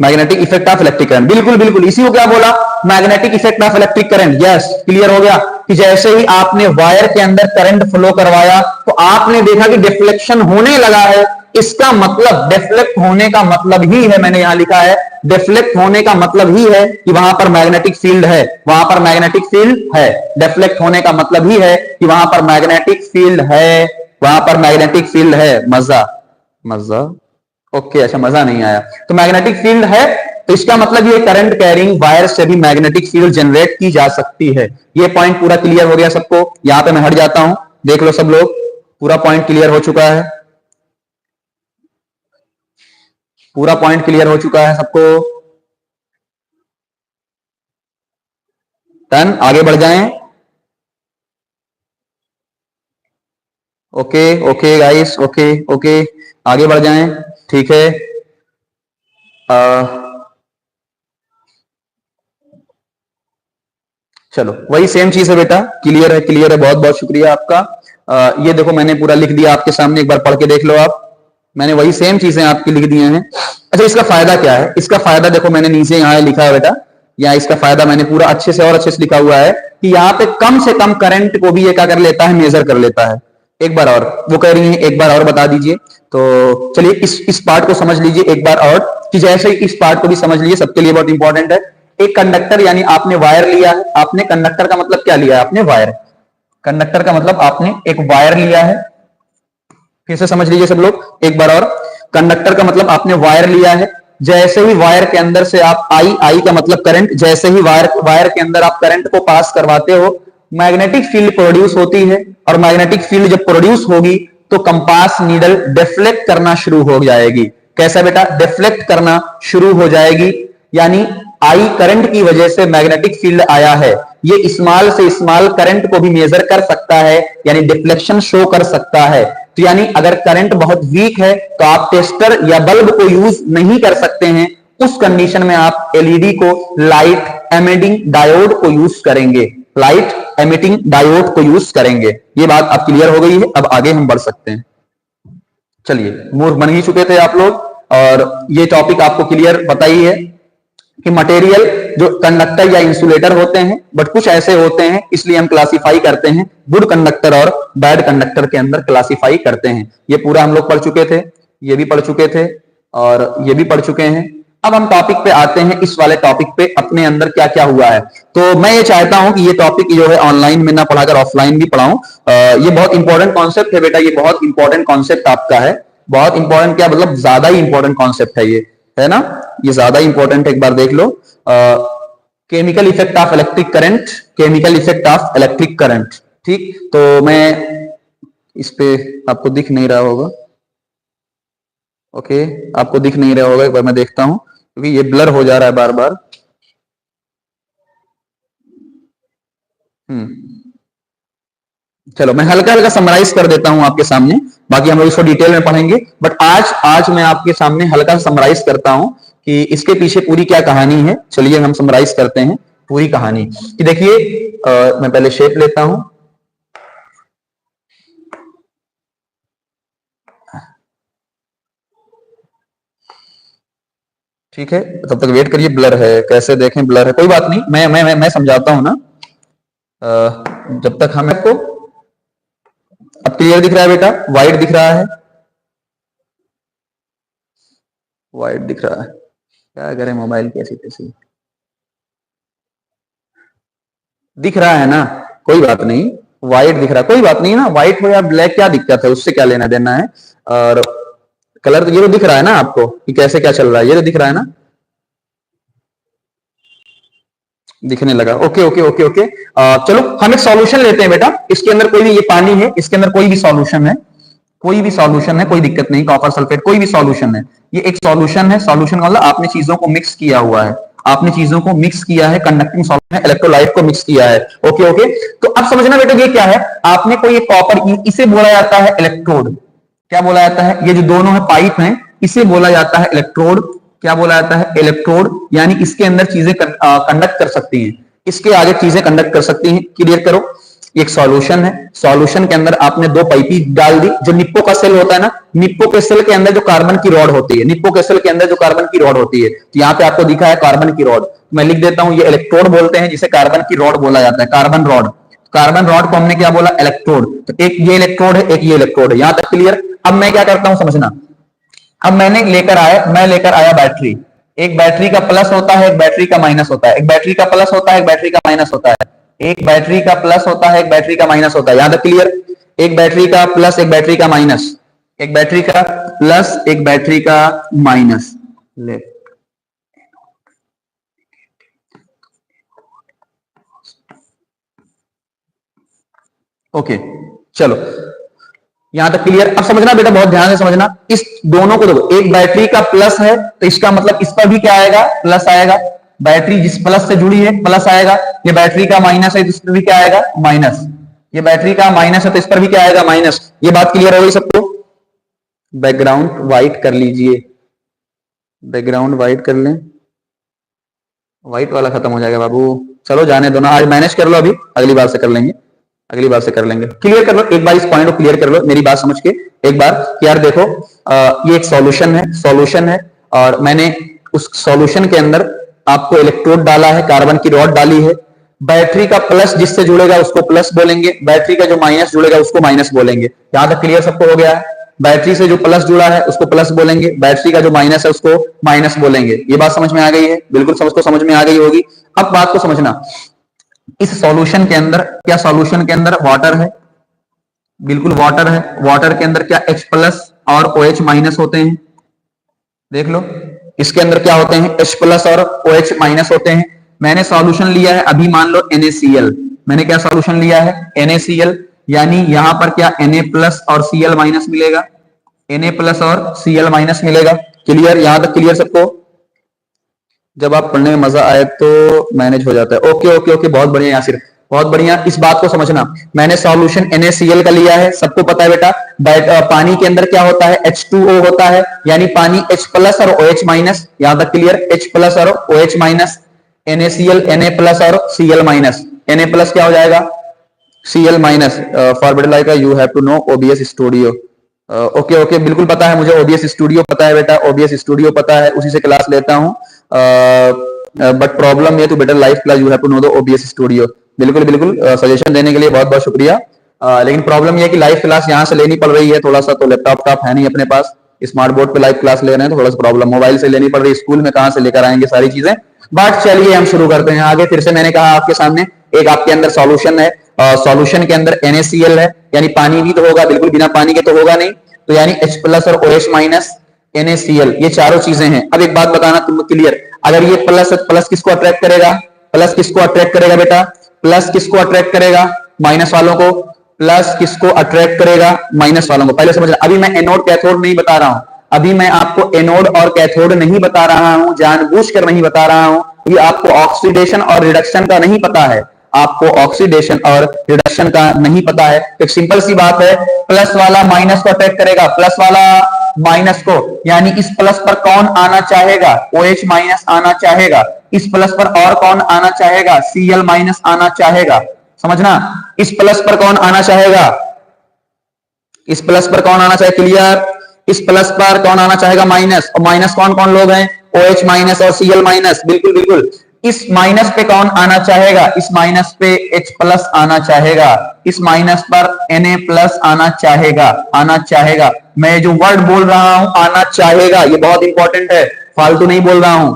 Magnetic effect of electric current, बिल्कुल बिल्कुल, इसी को क्या बोला? Magnetic effect of electric current. Yes, clear हो गया कि जैसे ही आपने वायर के अंदर करंट फ्लो करवाया, तो आपने देखा कि डिफ्लेक्शन होने लगा है। इसका मतलब डिफ्लेक्ट होने का मतलब ही है, मैंने यहां लिखा है, डिफ्लेक्ट होने का मतलब ही है कि वहां पर मैग्नेटिक फील्ड है। वहां पर मैग्नेटिक फील्ड है। डिफ्लेक्ट होने का मतलब ही है कि वहां पर मैग्नेटिक फील्ड है। वहां पर मैग्नेटिक फील्ड है। मजा मजा ओके, अच्छा मजा नहीं आया। तो मैग्नेटिक फील्ड है, तो इसका मतलब ये करंट कैरिंग वायर से भी मैग्नेटिक फील्ड जनरेट की जा सकती है। ये पॉइंट पूरा क्लियर हो गया सबको? यहां पे मैं हट जाता हूं, देख लो सब लोग, पूरा पॉइंट क्लियर हो चुका है। पूरा पॉइंट क्लियर हो चुका है सबको? डन, आगे बढ़ जाएं। Okay okay guys, okay okay, आगे बढ़ जाएं। ठीक है, चलो वही सेम चीज है बेटा। क्लियर है, क्लियर है, बहुत बहुत शुक्रिया आपका। ये देखो मैंने पूरा लिख दिया आपके सामने, एक बार पढ़ के देख लो आप। मैंने वही सेम चीजें आपकी लिख दी हैं। अच्छा, इसका फायदा क्या है? इसका फायदा देखो मैंने नीचे यहाँ लिखा है बेटा, या इसका फायदा मैंने पूरा अच्छे से और अच्छे से लिखा हुआ है कि यहाँ पे कम से कम करंट को भी ये क्या कर लेता है? मेजर कर लेता है। एक बार और वो कह रही है, एक बार और बता दीजिए। तो चलिए इस पार्ट को समझ लीजिए एक बार और, कि जैसे इस पार्ट को भी समझ लीजिए, सबके लिए बहुत इंपॉर्टेंट है। एक कंडक्टर, यानी आपने वायर लिया है। आपने कंडक्टर का मतलब क्या लिया है? आपने वायर। कंडक्टर का मतलब आपने एक वायर लिया है। फिर से समझ लीजिए सब लोग एक बार और। कंडक्टर का मतलब आपने वायर लिया है। जैसे ही वायर के अंदर से आप आई का मतलब करंट, जैसे ही वायर के अंदर आप करंट को पास करवाते हो, मैग्नेटिक फील्ड प्रोड्यूस होती है। और मैग्नेटिक फील्ड जब प्रोड्यूस होगी, तो कंपास नीडल डिफ्लेक्ट करना शुरू हो जाएगी। कैसा बेटा? डिफ्लेक्ट करना शुरू हो जाएगी। यानी आई करंट की वजह से मैग्नेटिक फील्ड आया है, ये स्मॉल से स्मॉल करंट को भी मेजर कर सकता है, यानी डिफ्लेक्शन शो कर सकता है। तो यानी अगर करंट बहुत वीक है, तो आप टेस्टर या बल्ब को यूज नहीं कर सकते हैं। उस कंडीशन में आप एलईडी को, लाइट एमिटिंग डायोड को यूज करेंगे। लाइट एमिटिंग डायोड को यूज करेंगे। ये बात अब क्लियर हो गई है? अब आगे हम बढ़ सकते हैं। चलिए, मूर्ख बन ही चुके थे आप लोग, और ये टॉपिक आपको क्लियर बताई है कि मटेरियल जो कंडक्टर या इंसुलेटर होते हैं, बट कुछ ऐसे होते हैं, इसलिए हम क्लासिफाई करते हैं, गुड कंडक्टर और बैड कंडक्टर के अंदर क्लासिफाई करते हैं। ये पूरा हम लोग पढ़ चुके थे, ये भी पढ़ चुके थे, और ये भी पढ़ चुके हैं। अब हम टॉपिक पे आते हैं, इस वाले टॉपिक पे अपने अंदर क्या क्या हुआ है। तो मैं ये चाहता हूं कि ये टॉपिक जो है ऑनलाइन में ना पढ़ाकर ऑफलाइन भी पढ़ाऊं। ये बहुत इंपॉर्टेंट कॉन्सेप्ट है बेटा, ये बहुत इंपॉर्टेंट कॉन्सेप्ट आपका है। बहुत इंपॉर्टेंट क्या मतलब, ज्यादा ही इंपॉर्टेंट कॉन्सेप्ट है ये, है ना? ये ज्यादा इंपॉर्टेंट है, एक बार देख लो। Chemical effect of electric current, chemical effect of electric current. ठीक, तो मैं इस पे, आपको दिख नहीं रहा होगा, ओके, आपको दिख नहीं रहा होगा, एक बार मैं देखता हूं क्योंकि ये ब्लर हो जा रहा है बार बार। चलो मैं हल्का हल्का समराइज कर देता हूं आपके सामने, बाकी हम लोग इसको डिटेल में पढ़ेंगे। बट आज आज मैं आपके सामने हल्का समराइज करता हूं कि इसके पीछे पूरी क्या कहानी है। चलिए हम समराइज करते हैं पूरी कहानी। कि देखिए, मैं पहले शेप लेता हूं। ठीक है, तब तक वेट करिए। ब्लर है, कैसे देखें? ब्लर है, कोई बात नहीं, मैं समझाता हूं ना। जब तक हम आपको अब क्लियर दिख रहा है बेटा? व्हाइट दिख रहा है, व्हाइट दिख रहा है। क्या करें मोबाइल की ऐसी तैसी, दिख रहा है ना? कोई बात नहीं, व्हाइट दिख रहा है, कोई बात नहीं ना, व्हाइट हो या ब्लैक क्या दिक्कत है, उससे क्या लेना देना है। और कलर तो ये तो दिख रहा है ना आपको कि कैसे क्या चल रहा है, ये तो दिख रहा है ना, दिखने लगा। Okay okay okay okay. चलो हम एक सॉल्यूशन लेते हैं बेटा, इसके अंदर कोई भी, ये पानी है, इसके अंदर कोई भी सॉल्यूशन है, कोई भी सॉल्यूशन है, कोई दिक्कत नहीं, कॉपर सल्फेट कोई भी सॉल्यूशन है, ये एक सॉल्यूशन है। सॉल्यूशन का मतलब आपने चीजों को मिक्स किया हुआ है, आपने चीजों को मिक्स किया है, कंडक्टिंग सॉल्यूशन में इलेक्ट्रोलाइट को मिक्स किया है। ओके ओके, तो अब समझना बेटा ये क्या है, आपने कोई एक कॉपर, इसे बोला जाता है इलेक्ट्रोड। क्या बोला जाता है? ये जो दोनों है पाइप हैं, इसे बोला जाता है इलेक्ट्रोड। क्या बोला जाता है? इलेक्ट्रोड। यानी इसके अंदर चीजें कंडक्ट कर सकती हैं, इसके आगे चीजें कंडक्ट कर सकती हैं। क्लियर करो, एक सॉल्यूशन है, सॉल्यूशन के अंदर आपने दो पाइपी डाल दी। जो निप्पो का सेल होता है ना, निप्पो के सेल के अंदर जो कार्बन की रॉड होती है, निप्पो के सेल के अंदर जो कार्बन की रॉड होती है, तो यहाँ पे आपको दिखा है कार्बन की रॉड, मैं लिख देता हूं, ये इलेक्ट्रोड बोलते हैं, जिसे कार्बन की रॉड बोला जाता है, कार्बन रॉड। कार्बन रॉड को हमने क्या बोला? इलेक्ट्रोड। तो एक ये इलेक्ट्रोड है, एक ये इलेक्ट्रोड है, यहां तक क्लियर। अब मैं क्या करता हूं समझना, अब मैं लेकर आया बैटरी। एक बैटरी का प्लस होता है, एक बैटरी का माइनस होता है, एक बैटरी का प्लस होता है, एक बैटरी का माइनस होता है, एक बैटरी का प्लस होता है, एक बैटरी का माइनस होता है, यहां तक क्लियर। एक बैटरी का प्लस, एक बैटरी का माइनस, एक बैटरी का प्लस, एक बैटरी का माइनस। ले ओके, चलो यहां तक क्लियर। अब समझना बेटा, बहुत ध्यान से समझना, इस दोनों को देखो, एक बैटरी का प्लस है तो इसका मतलब इस पर भी क्या आएगा? प्लस आएगा। बैटरी जिस प्लस से जुड़ी है प्लस आएगा। ये बैटरी का माइनस है तो इस पर भी क्या आएगा? माइनस। ये बैटरी का माइनस है तो इस पर भी क्या आएगा? माइनस। ये बात क्लियर हो गई सबको? बैकग्राउंड व्हाइट कर लीजिए, बैकग्राउंड व्हाइट कर लें, व्हाइट वाला खत्म हो जाएगा बाबू। चलो जाने दो ना, आज मैनेज कर लो, अभी अगली बार से कर लेंगे, अगली बार से कर लेंगे। क्लियर कर लो एक बार, इस पॉइंट को क्लियर कर लो मेरी बात समझ के एक बार कि यार देखो, ये एक सॉल्यूशन है, सॉल्यूशन है, और मैंने उस सॉल्यूशन के अंदर आपको इलेक्ट्रोड डाला है, कार्बन की रॉड डाली है। बैटरी का प्लस जिससे जुड़ेगा उसको प्लस बोलेंगे, बैटरी का जो माइनस जुड़ेगा उसको माइनस बोलेंगे। यहां तक क्लियर सबको हो गया है? बैटरी से जो प्लस जुड़ा है उसको प्लस बोलेंगे, बैटरी का जो माइनस है उसको माइनस बोलेंगे। ये बात समझ में आ गई है? बिल्कुल सबको समझ में आ गई होगी। अब बात को समझना, इस सॉल्यूशन के अंदर क्या, सॉल्यूशन के अंदर वाटर है, बिल्कुल वाटर है। वाटर के अंदर क्या H प्लस और OH माइनस होते हैं, देख लो। इसके अंदर क्या होते हैं? H प्लस और OH माइनस होते हैं। मैंने सॉल्यूशन लिया है अभी, मान लो NaCl। मैंने क्या सॉल्यूशन लिया है? NaCl। यानी यहां पर क्या Na प्लस और Cl माइनस मिलेगा, Na प्लस और Cl माइनस मिलेगा। क्लियर? यहां तक क्लियर सबको? जब आप पढ़ने में मजा आए तो मैनेज हो जाता है। ओके ओके ओके, बहुत बढ़िया यासिर, बहुत बढ़िया। इस बात को समझना, मैंने सॉल्यूशन NaCl का लिया है, सबको पता है बेटा। पानी के अंदर क्या होता है? H2O होता है, यानी पानी H प्लस और OH माइनस। यहां तक क्लियर? H प्लस और OH minus, NaCl Na plus और Cl माइनस। Na प्लस क्या हो जाएगा? Cl minus. For better like you have to know OBS studio. Okay okay, बिल्कुल पता है मुझे, OBS स्टूडियो पता है बेटा, OBS स्टूडियो पता है, उसी से क्लास लेता हूँ। बट प्रॉब्लम ये, to better life class you have to know the OBS studio. बिल्कुल बिल्कुल, सजेशन देने के लिए बहुत बहुत शुक्रिया। लेकिन प्रॉब्लम ये कि लाइव क्लास यहाँ से लेनी पड़ रही है, थोड़ा सा तो लैपटॉप टॉप है नहीं अपने पास, स्मार्ट बोर्ड पे लाइव क्लास ले रहे हैं तो थोड़ा सा प्रॉब्लम, मोबाइल से लेनी पड़ रही है, स्कूल में कहाँ से लेकर आएंगे सारी चीजें। बट चलिए हम शुरू करते हैं आगे। फिर से मैंने कहा आपके सामने, एक आपके अंदर सॉल्यूशन है, सॉल्यूशन के अंदर NaCl है, यानी पानी भी तो होगा, बिल्कुल बिना पानी के तो होगा नहीं, तो यानी H प्लस और OH माइनस, NaCl, ये चारों चीजें हैं। अब एक बात बताना तुम क्लियर, अगर ये प्लस, प्लस किसको अट्रैक्ट करेगा? प्लस किसको अट्रैक्ट करेगा बेटा? प्लस किसको अट्रैक्ट करेगा? माइनस वालों को। प्लस किसको अट्रैक्ट करेगा? माइनस वालों को। पहले समझना, अभी मैं एनोड कैथोड नहीं बता रहा हूं, अभी मैं आपको एनोड और कैथोड नहीं बता रहा हूं, जानबूझकर नहीं बता रहा हूं। ये आपको ऑक्सीडेशन और रिडक्शन का नहीं पता है, आपको ऑक्सीडेशन और रिडक्शन का नहीं पता है। एक सिंपल सी बात है, प्लस वाला माइनस को अट्रैक्ट करेगा, प्लस वाला माइनस को, यानी इस प्लस पर कौन आना चाहेगा? OH माइनस आना चाहेगा। इस प्लस पर और कौन आना चाहेगा? Cl माइनस आना चाहेगा। समझना, इस प्लस पर कौन आना चाहेगा? इस प्लस पर कौन आना चाहे? क्लियर? इस प्लस पर कौन आना चाहेगा? माइनस। और माइनस कौन कौन लोग हैं? OH माइनस और Cl माइनस। बिल्कुल बिल्कुल, इस माइनस पे कौन आना चाहेगा? इस माइनस पे H प्लस आना चाहेगा, इस माइनस पर Na प्लस आना चाहेगा, आना चाहेगा। मैं जो वर्ड बोल रहा हूं आना चाहेगा, ये बहुत इंपॉर्टेंट है, फालतू नहीं बोल रहा हूं।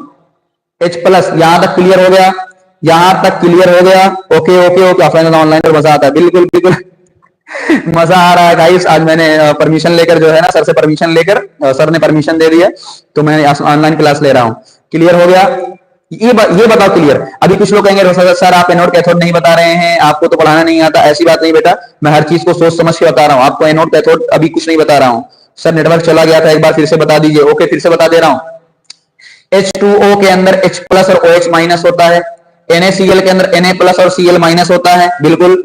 H प्लस, यहां तक क्लियर हो गया? यहां तक क्लियर हो गया? Okay okay okay. Offline online पर मजा आता है, बिल्कुल बिल्कुल मजा आ रहा है गाइस। आज मैंने परमिशन लेकर जो है ना, सर से परमिशन लेकर, सर ने परमिशन दे दी है, तो मैं ऑनलाइन क्लास ले रहा हूं। क्लियर हो गया? ये बताओ क्लियर। अभी कुछ लोग कहेंगे सर आप एनोड कैथोड नहीं बता रहे हैं, आपको तो पढ़ाना नहीं आता। ऐसी बात नहीं बेटा, मैं हर चीज को सोच समझ के बता रहा हूं। आपको एनोड कैथोड अभी कुछ नहीं बता रहा हूं। सर नेटवर्क चला गया था, एक बार फिर से बता दीजिए। ओके, फिर से बता दे रहा हूं। H2O के अंदर H प्लस और OH माइनस होता है। NaCl के अंदर Na प्लस और Cl माइनस होता है। बिल्कुल।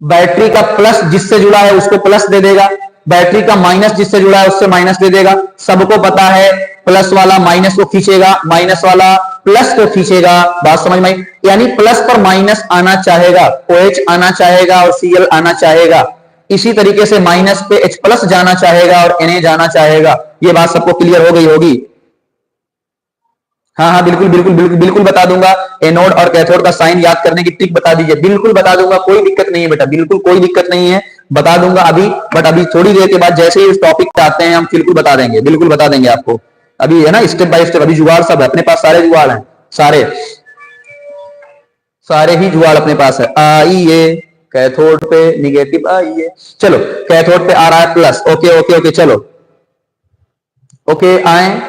बैटरी का प्लस जिससे जुड़ा है उसको प्लस दे देगा, बैटरी का माइनस जिससे जुड़ा है उससे माइनस दे देगा। सबको पता है प्लस वाला माइनस को खींचेगा, माइनस वाला प्लस को खींचेगा। बात समझ में आई? यानी प्लस पर माइनस आना चाहेगा, OH आना चाहेगा और Cl आना चाहेगा। इसी तरीके से माइनस पे H प्लस जाना चाहेगा और Na जाना चाहेगा। ये बात सबको क्लियर हो गई होगी? हाँ हाँ, बिल्कुल बिल्कुल बिल्कुल बिल्कुल बता दूंगा। एनोड और कैथोड का साइन याद करने की ट्रिक बता दीजिए, बिल्कुल बता दूंगा, कोई दिक्कत नहीं है बेटा, बिल्कुल कोई दिक्कत नहीं है, बता दूंगा अभी। बट अभी थोड़ी देर के बाद जैसे ही इस टॉपिक पे आते हैं हम बिल्कुल बता देंगे, बिल्कुल बता देंगे आपको। अभी है ना स्टेप बाय स्टेप, अभी जुगाड़ सब है अपने पास, सारे जुगाड़ हैं, सारे सारे ही जुगाड़ अपने पास है। आइए कैथोड पे निगेटिव आइए, चलो कैथोड पे आ रहा है प्लस। ओके ओके ओके, चलो ओके आए।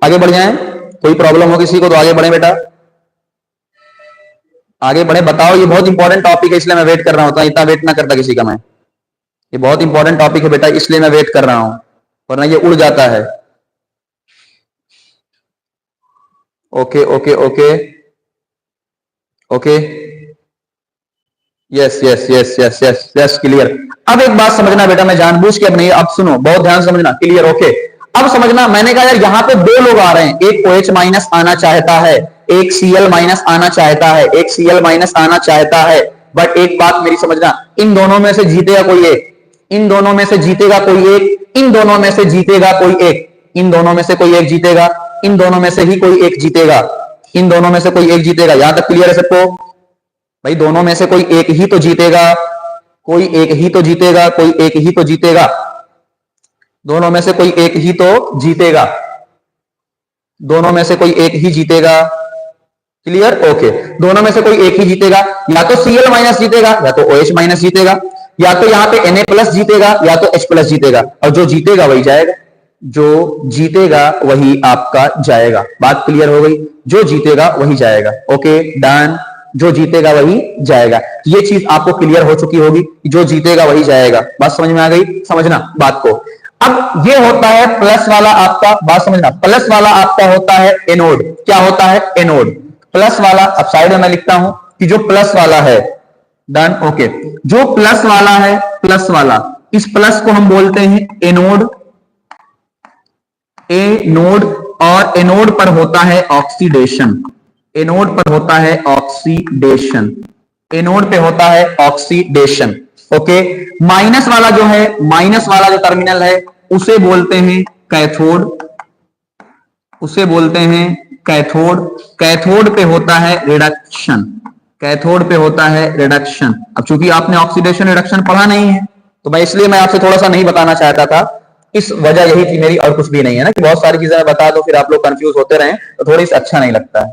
आगे बढ़ जाएं, कोई प्रॉब्लम हो किसी को तो आगे बढ़े बेटा, आगे बढ़े। बताओ, ये बहुत इंपॉर्टेंट टॉपिक है इसलिए मैं वेट कर रहा हूं, इतना वेट ना करता किसी का मैं। ये बहुत इंपॉर्टेंट टॉपिक है बेटा इसलिए मैं वेट कर रहा हूं, वरना ये उड़ जाता है। Okay okay okay okay, yes yes yes yes yes yes, clear. अब एक बात समझना बेटा, मैं जानबूझ के अब नहीं, अब सुनो, बहुत ध्यान से समझना, क्लियर? ओके, अब समझना। मैंने कहा यार यहाँ पे दो लोग आ रहे हैं, एक OH माइनस आना चाहता है, एक Cl माइनस आना चाहता है, एक Cl माइनस आना चाहता है। बट एक बात मेरी समझना, इन दोनों में से जीतेगा कोई एक, इन दोनों में से जीतेगा कोई एक, इन दोनों में से जीतेगा कोई एक, इन दोनों में से कोई एक जीतेगा, इन दोनों में से ही कोई एक जीतेगा, इन दोनों में से कोई एक जीतेगा। यहां तक क्लियर है सबको? भाई दोनों में से कोई एक ही तो जीतेगा, कोई एक ही तो जीतेगा, कोई एक ही तो जीतेगा, दोनों में से कोई एक ही तो जीतेगा, दोनों में से कोई एक ही जीतेगा। क्लियर? ओके, दोनों में से कोई एक ही जीतेगा, या तो Cl माइनस जीतेगा या तो OH माइनस जीतेगा, या तो यहां पे Na प्लस जीतेगा या तो H प्लस जीतेगा, और जो जीतेगा वही जाएगा, जो जीतेगा वही आपका जाएगा। बात क्लियर हो गई? जो जीतेगा वही जाएगा। ओके डन, जो जीतेगा वही जाएगा। ये चीज आपको क्लियर हो चुकी होगी, जो जीतेगा वही जाएगा। बात समझ में आ गई? समझना बात को। अब ये होता है प्लस वाला आपका, बात समझना, प्लस वाला आपका होता है एनोड। क्या होता है? एनोड। प्लस वाला, अब साइड में मैं लिखता हूं कि जो प्लस वाला है, डन। ओके, जो प्लस वाला है, प्लस वाला, इस प्लस को हम बोलते हैं एनोड, एनोड। और एनोड पर होता है ऑक्सीडेशन, एनोड पर होता है ऑक्सीडेशन, एनोड पे होता है ऑक्सीडेशन। ओके, माइनस वाला जो है, माइनस वाला जो टर्मिनल है उसे बोलते हैं कैथोड, उसे बोलते हैं कैथोड। कैथोड पे होता है रिडक्शन, कैथोड पे होता है रिडक्शन। अब चूंकि आपने ऑक्सीडेशन रिडक्शन पढ़ा नहीं है तो मैं इसलिए मैं आपसे थोड़ा सा नहीं बताना चाहता था, इस वजह यही थी मेरी, और कुछ भी नहीं है ना, कि बहुत सारी चीजें मैं बता दूं फिर आप लोग कंफ्यूज होते रहें तो थोड़ी सी अच्छा नहीं लगता है।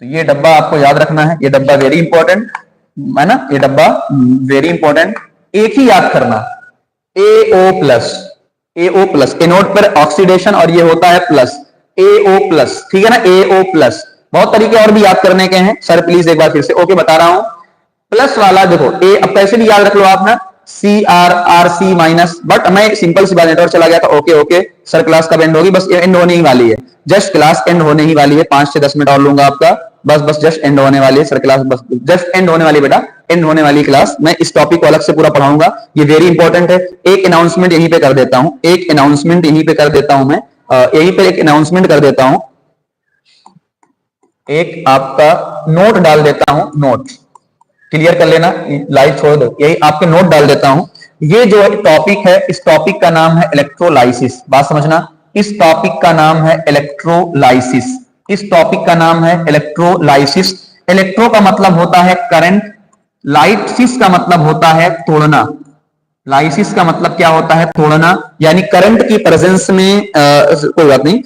तो ये डब्बा आपको याद रखना है, ये डब्बा वेरी इंपॉर्टेंट है ना, ये डब्बा वेरी इंपॉर्टेंट। एक ही याद करना, AO plus, AO plus, anode पर ऑक्सीडेशन और ये होता है प्लस, AO प्लस, ठीक है ना, AO प्लस। बहुत तरीके और भी याद करने के हैं सर, प्लीज एक बार फिर से ओके बता रहा हूं। प्लस वाला देखो ए, अब कैसे भी याद रख लो आप ना, CR माइनस, बट मैं सिंपल सी बात, नेटवर्क चला गया था। ओके ओके सर, क्लास कब एंड होगी? बस एंड होने ही वाली है, जस्ट क्लास एंड होने ही वाली है, 5 से 10 मिनट और लूंगा आपका, बस बस जस्ट एंड होने वाली है सर क्लास, बस जस्ट एंड होने वाली बेटा, एंड होने वाली क्लास। मैं इस टॉपिक को अलग से पूरा पढ़ाऊंगा, ये वेरी इंपॉर्टेंट है। एक अनाउंसमेंट यहीं पे कर देता हूं, एक अनाउंसमेंट यहीं पे कर देता हूं मैं, यहीं पे एक अनाउंसमेंट कर देता हूं, एक आपका नोट डाल देता हूं, नोट, क्लियर कर लेना, लाइट छोड़ दो, यही आपके नोट डाल देता हूं। ये जो टॉपिक है, इस टॉपिक का नाम है इलेक्ट्रोलाइसिस। बात समझना, इस टॉपिक का नाम है इलेक्ट्रोलाइसिस। इस टॉपिक का नाम है इलेक्ट्रोलाइसिस। इलेक्ट्रो का मतलब होता है करंट, लाइसिस का मतलब होता है तोड़ना। लाइसिस का मतलब क्या होता है? तोड़ना। यानी करंट की प्रेजेंस में कोई बात नहीं,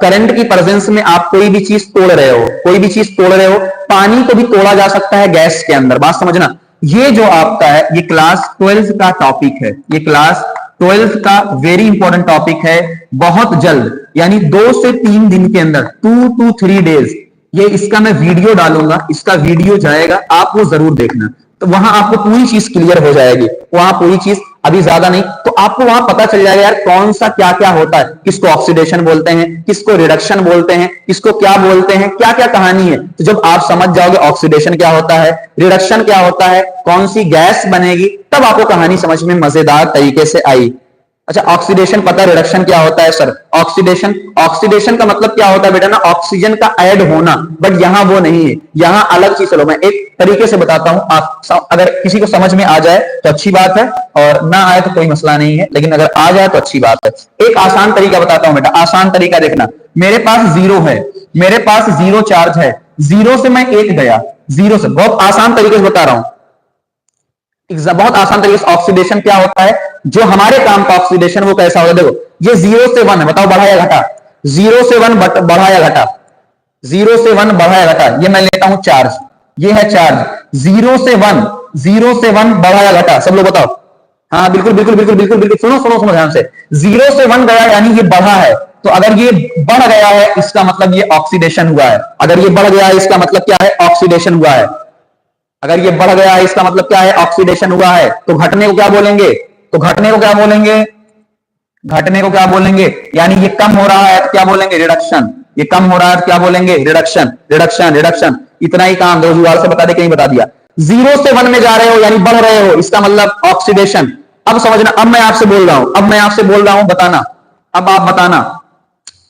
करंट की प्रेजेंस में आप कोई भी चीज तोड़ रहे हो, कोई भी चीज तोड़ रहे हो। पानी को भी तोड़ा जा सकता है गैस के अंदर। बात समझना, ये जो आपका है ये क्लास 12 का टॉपिक है, ये क्लास 12 का वेरी इंपॉर्टेंट टॉपिक है। बहुत जल्द यानी 2 से 3 दिन के अंदर, 2 to 3 डेज, ये इसका मैं वीडियो डालूंगा, इसका वीडियो जाएगा, आप वो जरूर देखना। तो वहां आपको पूरी चीज क्लियर हो जाएगी, वहां पूरी चीज, अभी ज्यादा नहीं तो आपको वहां पता चल जाएगा यार कौन सा क्या क्या होता है, किसको ऑक्सीडेशन बोलते हैं, किसको रिडक्शन बोलते हैं, किसको क्या बोलते हैं, क्या क्या कहानी है। तो जब आप समझ जाओगे ऑक्सीडेशन क्या होता है, रिडक्शन क्या होता है, कौन सी गैस बनेगी, तब आपको कहानी समझ में मजेदार तरीके से आई। अच्छा, ऑक्सीडेशन पता, रिडक्शन क्या होता है सर? ऑक्सीडेशन, ऑक्सीडेशन का मतलब क्या होता है बेटा ना, ऑक्सीजन का ऐड होना, बट यहां वो नहीं है, यहां अलग चीज। चलो मैं एक तरीके से बताता हूं, आप अगर किसी को समझ में आ जाए तो अच्छी बात है, और ना आए तो कोई मसला नहीं है, लेकिन अगर आ जाए तो अच्छी बात है। एक आसान तरीका बताता हूं बेटा, आसान तरीका देखना। मेरे पास जीरो है, मेरे पास जीरो चार्ज है, जीरो से मैं एक गया, जीरो से, बहुत आसान तरीके से बता रहा हूं, बहुत आसान तरीके से। ऑक्सीडेशन क्या होता है, जो हमारे काम का ऑक्सीडेशन वो कैसा होता है? देखो, ये 0 से 1 है, बताओ बढ़ा या घटा? 0 से 1 बढ़ा या घटा? 0 से 1 बढ़ा या घटा? ये मैं लेता हूं चार्ज, ये है चार्ज। 0 से 1, 0 से 1 बढ़ा या घटा? सब लोग बताओ। हाँ बिल्कुल बिल्कुल बिल्कुल बिल्कुल बिल्कुल, सुनो सुनो सुनो ध्यान से। 0 से 1 गया यानी ये बढ़ा है, तो अगर ये बढ़ गया है इसका मतलब ये ऑक्सीडेशन हुआ है। अगर ये बढ़ गया है इसका मतलब क्या है? ऑक्सीडेशन हुआ है। अगर ये बढ़ गया है इसका मतलब क्या है? ऑक्सीडेशन हुआ है। तो घटने को क्या बोलेंगे? तो घटने को क्या बोलेंगे? घटने को क्या बोलेंगे? यानी ये कम हो रहा है तो क्या बोलेंगे? रिडक्शन। ये कम हो रहा है तो क्या बोलेंगे? Reduction reduction reduction. इतना ही काम दो जुगाड़ से बता दे, कहीं बता दिया। 0 से 1 में जा रहे हो यानी बढ़ रहे हो, इसका मतलब ऑक्सीडेशन। अब समझना, अब मैं आपसे बोल रहा हूं, अब मैं आपसे बोल रहा हूं, बताना, अब आप बताना।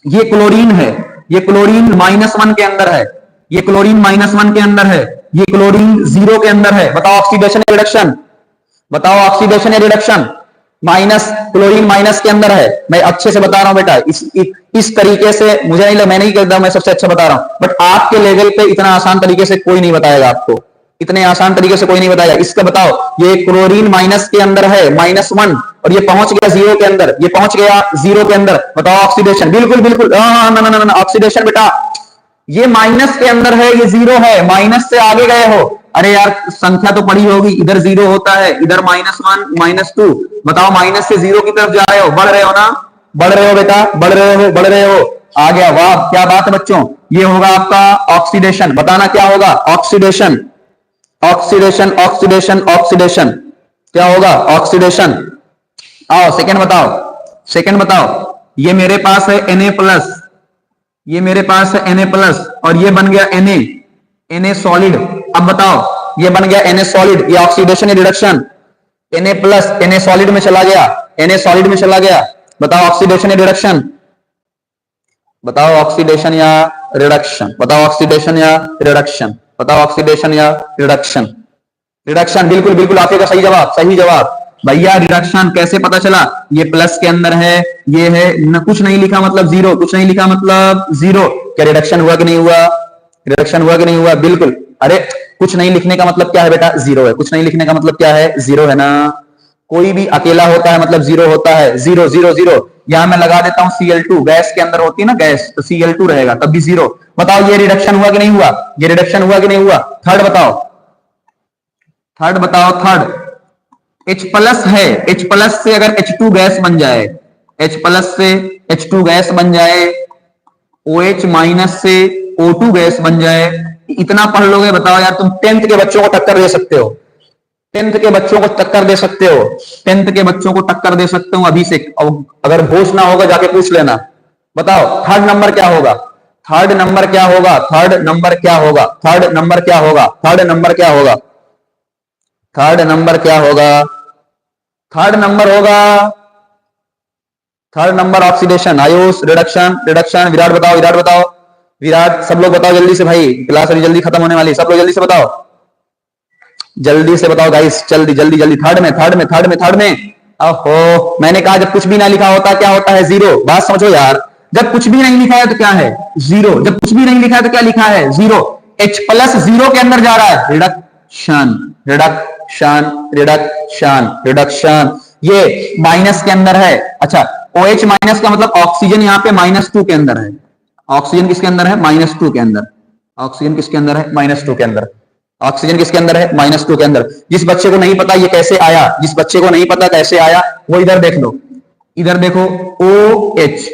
ये क्लोरीन है, ये क्लोरीन -1 के अंदर है, ये क्लोरीन -1 के अंदर है, ये क्लोरीन 0 के अंदर है। बताओ ऑक्सीडेशन या रिडक्शन? बताओ ऑक्सीडेशन या रिडक्शन? माइनस, क्लोरीन माइनस के अंदर है। मैं अच्छे से बता रहा हूं बेटा, इस तरीके से मुझे नहीं लगा, मैं नहीं कहता मैं सबसे अच्छा बता रहा हूं, बट आपके लेवल पे इतना आसान तरीके से कोई नहीं बताएगा आपको, इतने आसान तरीके से कोई नहीं बताएगा। इसका बताओ, ये क्लोरीन माइनस के अंदर है, -1, और ये पहुंच गया 0 के अंदर, ये पहुंच गया 0 के अंदर। बताओ ऑक्सीडेशन। बिल्कुल बिल्कुल, ना ऑक्सीडेशन बेटा, ये माइनस के अंदर है, ये 0 है, माइनस से आगे गए हो। अरे यार संख्या तो पड़ी होगी, इधर 0 होता है, इधर -1 -2। बताओ माइनस से 0 की तरफ जा रहे हो, बढ़ रहे हो ना? बढ़ रहे हो बेटा, बढ़ रहे हो, बढ़ रहे हो। आ गया, वाह क्या बात है बच्चों। ये होगा आपका ऑक्सीडेशन। बताना क्या होगा? Oxidation oxidation oxidation oxidation. क्या होगा? ऑक्सीडेशन। आओ सेकंड बताओ, सेकंड बताओ। ये मेरे पास है Na+, ये मेरे पास है Na+, और ये बन गया Na सॉलिड। अब बताओ, ये बन गया Na सॉलिड, ये ऑक्सीडेशन या रिडक्शन? Na+, Na सॉलिड में चला गया, Na सॉलिड में चला गया। बताओ ऑक्सीडेशन या रिडक्शन? बताओ ऑक्सीडेशन या रिडक्शन? बताओ ऑक्सीडेशन या रिडक्शन? बताओ ऑक्सीडेशन या रिडक्शन? रिडक्शन, बिल्कुल बिल्कुल, आपका सही जवाब, सही जवाब भैया। रिडक्शन कैसे पता चला? ये प्लस के अंदर है, ये है न, कुछ नहीं लिखा मतलब 0, कुछ नहीं लिखा मतलब 0। क्या रिडक्शन हुआ कि नहीं हुआ? रिडक्शन हुआ कि नहीं हुआ? बिल्कुल। अरे कुछ नहीं लिखने का मतलब क्या है बेटा? 0 है। कुछ नहीं लिखने का मतलब क्या है? 0 है ना? कोई भी अकेला होता है मतलब 0 होता है, 0 0 0। यहां मैं लगा देता हूं Cl2, गैस के अंदर होती है ना गैस, तो Cl2 रहेगा, तब भी 0। बताओ ये रिडक्शन हुआ कि नहीं हुआ? ये रिडक्शन हुआ कि नहीं हुआ? थर्ड बताओ, थर्ड बताओ, थर्ड। H+ है, H+ से अगर H2 गैस बन जाए, H+ से H2 गैस बन जाए, OH- से O2 गैस बन जाए, इतना पढ़ लोगे? बताओ यार, तुम 10th के बच्चों को टक्कर दे सकते हो, 10th के बच्चों को टक्कर दे सकते हो, 10th के बच्चों को टक्कर दे सकते हो अभी से। अगर होश ना होगा जाके पूछ लेना। बताओ थर्ड नंबर क्या होगा? थर्ड नंबर क्या होगा? थर्ड नंबर क्या होगा? थर्ड नंबर क्या होगा? थर्ड नंबर क्या होगा? थर्ड नंबर क्या होगा? थर्ड नंबर होगा, third number oxidation. Ayush reduction, reduction. Virat बताओ, विराट बताओ, विराट। सब लोग बताओ जल्दी से भाई, क्लास अभी जल्दी खत्म होने वाली, सब लोग जल्दी से बताओ। जल्दी से बताओ गाइस, जल्दी जल्दी जल्दी। थर्ड में। ओहो, मैंने कहा जब कुछ भी ना लिखा होता क्या होता है? जीरो। बात समझो यार, जब कुछ भी नहीं लिखा है तो क्या है? जीरो। जब कुछ भी नहीं लिखा है तो क्या लिखा है? जीरो। H प्लस जीरो के अंदर जा रहा है, रिडक्शन रिडक्शन रिडक्शन रिडक्शन। ये माइनस के अंदर है। अच्छा, OH माइनस का मतलब ऑक्सीजन यहाँ पे -2 के अंदर है। ऑक्सीजन किसके अंदर है? -2 के अंदर। ऑक्सीजन किसके अंदर है? -2 के अंदर। ऑक्सीजन किसके अंदर है? -2 के अंदर। जिस बच्चे को नहीं पता ये कैसे आया, जिस बच्चे को नहीं पता कैसे आया, वो इधर देख लो। इधर देखो, OH।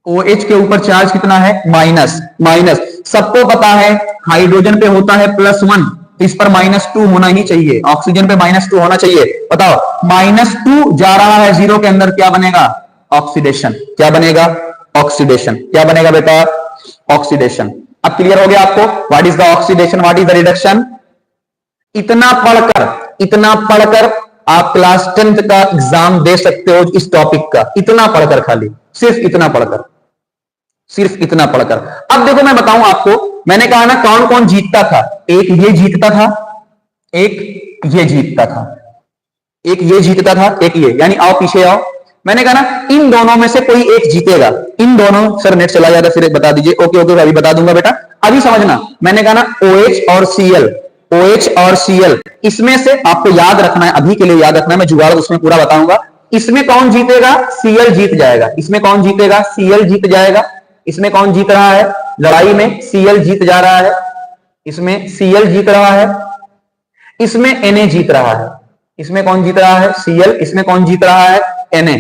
OH के ऊपर चार्ज कितना है? माइनस। माइनस सबको पता है, हाइड्रोजन पे होता है +1, इस पर -2 होना ही चाहिए। ऑक्सीजन पे -2 होना चाहिए। बताओ, -2 जा रहा है जीरो के अंदर, क्या बनेगा? ऑक्सीडेशन। क्या बनेगा? ऑक्सीडेशन। क्या बनेगा बेटा? ऑक्सीडेशन। अब क्लियर हो गया आपको? What is the oxidation, what is the reduction? इतना पढ़कर आप क्लास 10th का एग्जाम दे सकते हो इस टॉपिक का। इतना पढ़कर, खाली सिर्फ इतना पढ़कर, सिर्फ इतना पढ़कर। अब देखो मैं बताऊं आपको, मैंने कहा ना कौन कौन जीतता था। एक ये जीतता था, एक ये जीतता था, एक ये जीतता था, एक ये। यानी आओ पीछे आओ, मैंने कहा ना इन दोनों में से कोई एक जीतेगा। इन दोनों, सर नेट चला जाता फिर बता दीजिए। ओके ओके, अभी बता दूंगा बेटा, अभी समझना। मैंने कहा ना OH और Cl, OH और Cl, इसमें से आपको याद रखना है, अभी के लिए याद रखना है, मैं जुगाड़ उसमें पूरा बताऊंगा। इसमें कौन जीतेगा? Cl जीत जाएगा। इसमें कौन जीतेगा? Cl जीत जाएगा। इसमें कौन जीत रहा है लड़ाई में? Cl जीत जा रहा है। इसमें Cl जीत रहा है, इसमें Na जीत रहा है। इसमें कौन जीत रहा है? Cl। इसमें कौन जीत रहा है? Na।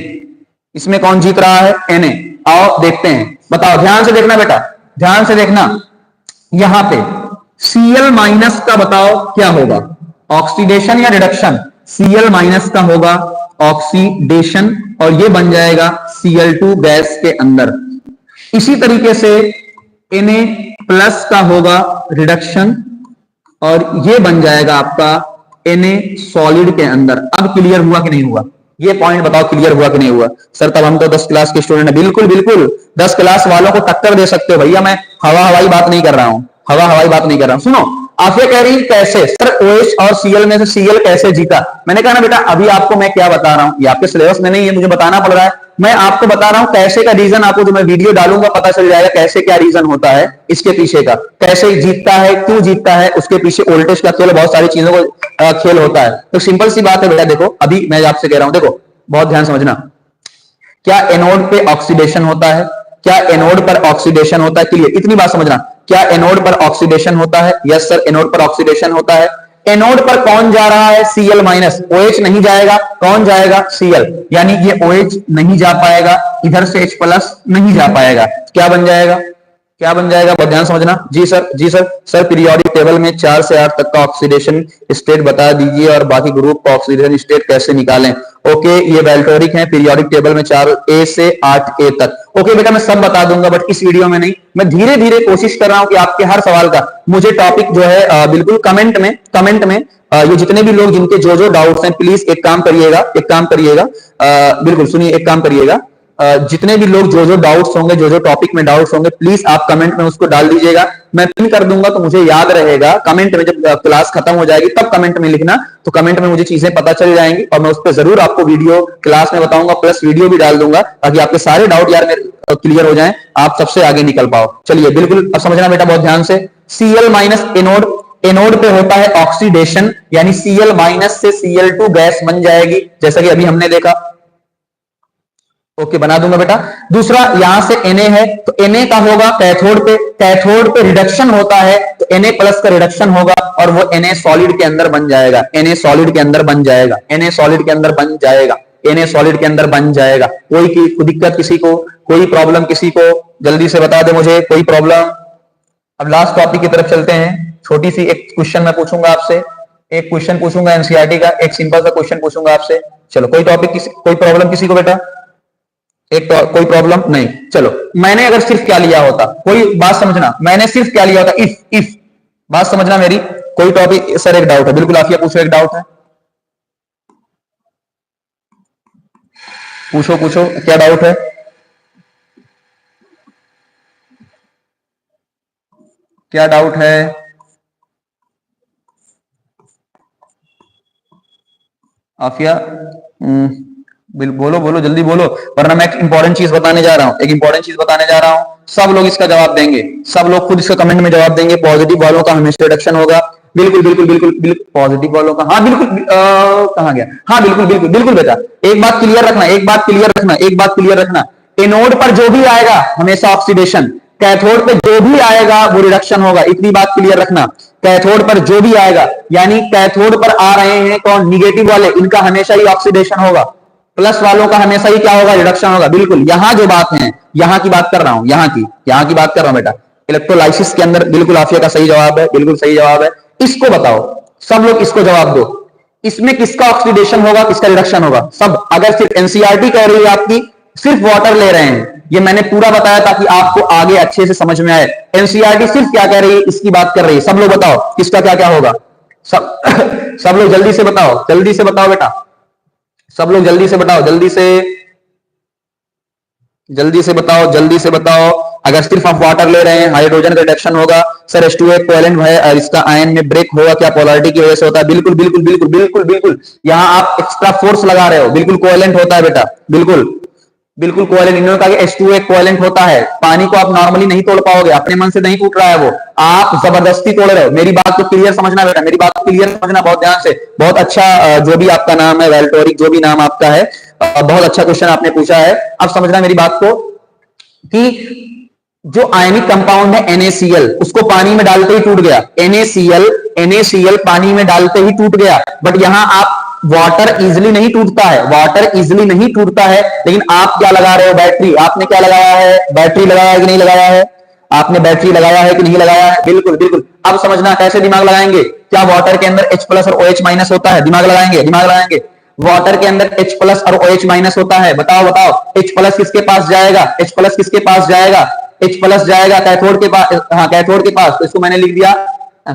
इसमें कौन जीत रहा है? Na। आओ देखते हैं, बताओ, ध्यान से देखना बेटा, ध्यान से देखना। यहां पे Cl माइनस का बताओ क्या होगा? ऑक्सीडेशन या रिडक्शन? Cl माइनस का होगा ऑक्सीडेशन, और ये बन जाएगा Cl2 गैस के अंदर। इसी तरीके से Na प्लस का होगा रिडक्शन, और ये बन जाएगा आपका Na सॉलिड के अंदर। अब क्लियर हुआ कि नहीं हुआ? ये पॉइंट बताओ, क्लियर हुआ कि नहीं हुआ? सर तब हम तो 10 क्लास के स्टूडेंट हैं। बिल्कुल बिल्कुल, 10 क्लास वालों को टक्कर दे सकते हो भैया। मैं हवा हवाई बात नहीं कर रहा हूं, हवा हवाई बात नहीं कर रहा हूं। सुनो, आप ये कह रही कैसे सर OH और Cl में से Cl कैसे जीता? मैंने कहा ना बेटा, अभी आपको मैं क्या बता रहा हूं, ये आपके सिलेबस में नहीं है, मुझे बताना पड़ रहा है। मैं आपको बता रहा हूं कैसे का रीजन, आपको जो मैं वीडियो डालूंगा पता चल जाएगा कैसे क्या रीजन होता है इसके पीछे का, कैसे जीतता है, क्यों जीतता है, उसके पीछे वोल्टेज का खेल, बहुत सारी चीजों को खेल होता है। तो सिंपल सी बात है बेटा, देखो अभी मैं आपसे कह रहा हूं, देखो बहुत ध्यान समझना। क्या एनोड पे ऑक्सीडेशन होता है? क्या एनोड पर ऑक्सीडेशन होता है? क्लियर, इतनी बात समझना। क्या एनोड पर ऑक्सीडेशन होता है? यस सर, एनोड पर ऑक्सीडेशन होता है। एनोड पर कौन जा रहा है? Cl minus. OH नहीं जाएगा, कौन जाएगा? Cl। यानी ये OH नहीं जा पाएगा, इधर से H प्लस नहीं जा पाएगा। क्या बन जाएगा? क्या बन जाएगा? बहुत ध्यान समझना। जी सर, जी सर। सर पीरियोडिक टेबल में 4 से 8 तक का ऑक्सीडेशन स्टेट बता दीजिए, और बाकी ग्रुप का ऑक्सीडेशन स्टेट कैसे निकालें? ओके, ये वैल्टोरिक है, पीरियोडिक टेबल में 4 A से 8 A तक। ओके बेटा, मैं सब बता दूंगा, बट इस वीडियो में नहीं। मैं धीरे धीरे कोशिश कर रहा हूं कि आपके हर सवाल का मुझे टॉपिक जो है बिल्कुल कमेंट में ये जितने भी लोग जिनके जो जो डाउट्स हैं, प्लीज एक काम करिएगा, एक काम करिएगा, बिल्कुल सुनिए, एक काम करिएगा, जितने भी लोग जो जो डाउट्स होंगे, जो जो टॉपिक में डाउट्स होंगे, प्लीज आप कमेंट में उसको डाल दीजिएगा। मैं पिन कर दूंगा तो मुझे याद रहेगा। कमेंट में जब क्लास खत्म हो जाएगी तब कमेंट में लिखना, तो कमेंट में मुझे चीजें पता चल जाएंगी, और मैं उस पर जरूर आपको वीडियो क्लास में बताऊंगा, प्लस वीडियो भी डाल दूंगा, ताकि आपके सारे डाउट यार मेरे क्लियर हो जाएं, आप सबसे आगे निकल पाओ। चलिए बिल्कुल, अब समझना बेटा बहुत ध्यान से। Cl माइनस एनोड, एनोड पे होता है ऑक्सीडेशन, यानी Cl माइनस से Cl2 गैस बन जाएगी, जैसा कि अभी हमने देखा। ओके, बना दूंगा बेटा। दूसरा, यहां से Na है तो Na का होगा कैथोड पे, कैथोड पे रिडक्शन होता है तो Na प्लस का रिडक्शन होगा, और वो Na सॉलिड के अंदर बन जाएगा, Na सॉलिड के अंदर बन जाएगा, Na सॉलिड के अंदर बन जाएगा, Na सॉलिड के अंदर बन जाएगा। कोई दिक्कत किसी को, कोई प्रॉब्लम किसी को, जल्दी से बता दे मुझे, कोई प्रॉब्लम? अब लास्ट टॉपिक की तरफ चलते हैं। छोटी सी एक क्वेश्चन मैं पूछूंगा आपसे, एक क्वेश्चन पूछूंगा एनसीईआरटी का, एक सिंपल सा क्वेश्चन पूछूंगा आपसे। चलो, कोई टॉपिक कोई प्रॉब्लम किसी को बेटा? एक तो कोई प्रॉब्लम नहीं। चलो, मैंने अगर सिर्फ क्या लिया होता, कोई बात समझना, मैंने सिर्फ क्या लिया होता, इफ बात समझना मेरी। कोई टॉपिक, सर एक डाउट है, बिल्कुल आफिया पूछो, एक डाउट है, पूछो पूछो, क्या डाउट है? क्या डाउट है? आफिया बोलो बोलो जल्दी बोलो, वरना मैं एक इंपॉर्टेंट चीज बताने जा रहा हूं, एक इंपॉर्टेंट चीज बताने जा रहा हूं। सब लोग इसका जवाब देंगे, सब लोग खुद इसका कमेंट में जवाब देंगे। पॉजिटिव वालों का हमेशा रिडक्शन होगा। बिल्कुल बिल्कुल बिल्कुल बिल्कुल पॉजिटिव वालों का, हाँ बिल्कुल, कहां गया, हाँ बिल्कुल बिल्कुल बिल्कुल बेटा। एक बात क्लियर रखना, एक बात क्लियर रखना, एक बात क्लियर रखना, एनोड पर जो भी आएगा हमेशा ऑक्सीडेशन, कैथोड पे जो भी आएगा वो रिडक्शन होगा। इतनी बात क्लियर रखना, कैथोड पर जो भी आएगा, यानी कैथोड पर आ रहे हैं कौन, निगेटिव वाले, इनका हमेशा ही ऑक्सीडेशन होगा। प्लस वालों का हमेशा ही क्या होगा, रिडक्शन होगा। बिल्कुल यहां जो बात है, यहां की बात कर रहा हूं, यहां की बात कर रहा हूं बेटा। इलेक्ट्रोलाइसिस के अंदर बिल्कुल आफिया का सही जवाब है, बिल्कुल सही जवाब है। इसको बताओ, सब लोग इसको जवाब दो, इसमें किसका ऑक्सीडेशन होगा, किसका रिडक्शन होगा। सब अगर सिर्फ एनसीईआरटी कह रही है आपकी, सिर्फ वाटर ले रहे हैं, ये मैंने पूरा बताया ताकि आपको आगे अच्छे से समझ में आए। एनसीईआरटी सिर्फ क्या कह रही है, इसकी बात कर रही है। सब लोग बताओ किसका क्या क्या होगा, सब सब लोग जल्दी से बताओ, जल्दी से बताओ बेटा, सब लोग जल्दी से बताओ, जल्दी से बताओ, जल्दी से बताओ। अगर सिर्फ आप वाटर ले रहे हैं, हाइड्रोजन का रिडक्शन होगा। सर H2 कोवेलेंट है और इसका आयन में ब्रेक होगा, क्या पोलैरिटी की वजह से होता है। बिल्कुल बिल्कुल बिल्कुल बिल्कुल बिल्कुल, यहां आप एक्स्ट्रा फोर्स लगा रहे हो। बिल्कुल कोवेलेंट होता है बेटा, बिल्कुल बिल्कुल कोवेलेंट। इन्होंने कहा कि H2 कोवेलेंट होता है। पानी को आप नॉर्मली नहीं तोड़ पाओगे, अपने मन से नहीं टूट रहा है वो, आप जबरदस्ती तोड़ रहे हो। मेरी बात को क्लियर समझना बेटा, मेरी बात को क्लियर समझना बहुत ध्यान से। बहुत अच्छा, जो भी आपका नाम है वेल्टोरिक, जो भी नाम आपका है, बहुत अच्छा क्वेश्चन आपने पूछा है। अब समझना मेरी बात को कि जो आयनिक कंपाउंड है NaCl, उसको पानी में डालते ही टूट गया। NaCl पानी में डालते ही टूट गया। बट यहां आप वाटर इजिली नहीं टूटता है, वाटर इजिली नहीं टूटता है। लेकिन आप क्या लगा रहे हो, बैटरी। आपने क्या लगाया है, बैटरी लगाया है कि नहीं लगाया है, आपने बैटरी लगाया है कि नहीं लगाया है। बिल्कुल बिल्कुल। अब समझना कैसे दिमाग लगाएंगे। क्या वाटर के अंदर H+ और OH- होता है, दिमाग लगाएंगे, दिमाग लगाएंगे। वाटर के अंदर H+ और OH- होता है, बताओ बताओ। H+ किसके पास जाएगा, H+ किसके पास जाएगा, H+ जाएगा कैथोड के पास, हाँ कैथोड के पास। तो इसको मैंने लिख दिया,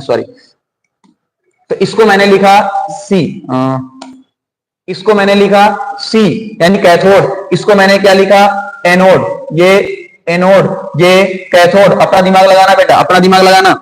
सॉरी, तो इसको मैंने लिखा C, इसको मैंने लिखा C यानी कैथोड। इसको मैंने क्या लिखा, एनोड। ये एनोड, ये कैथोड। अपना दिमाग लगाना बेटा, अपना दिमाग लगाना।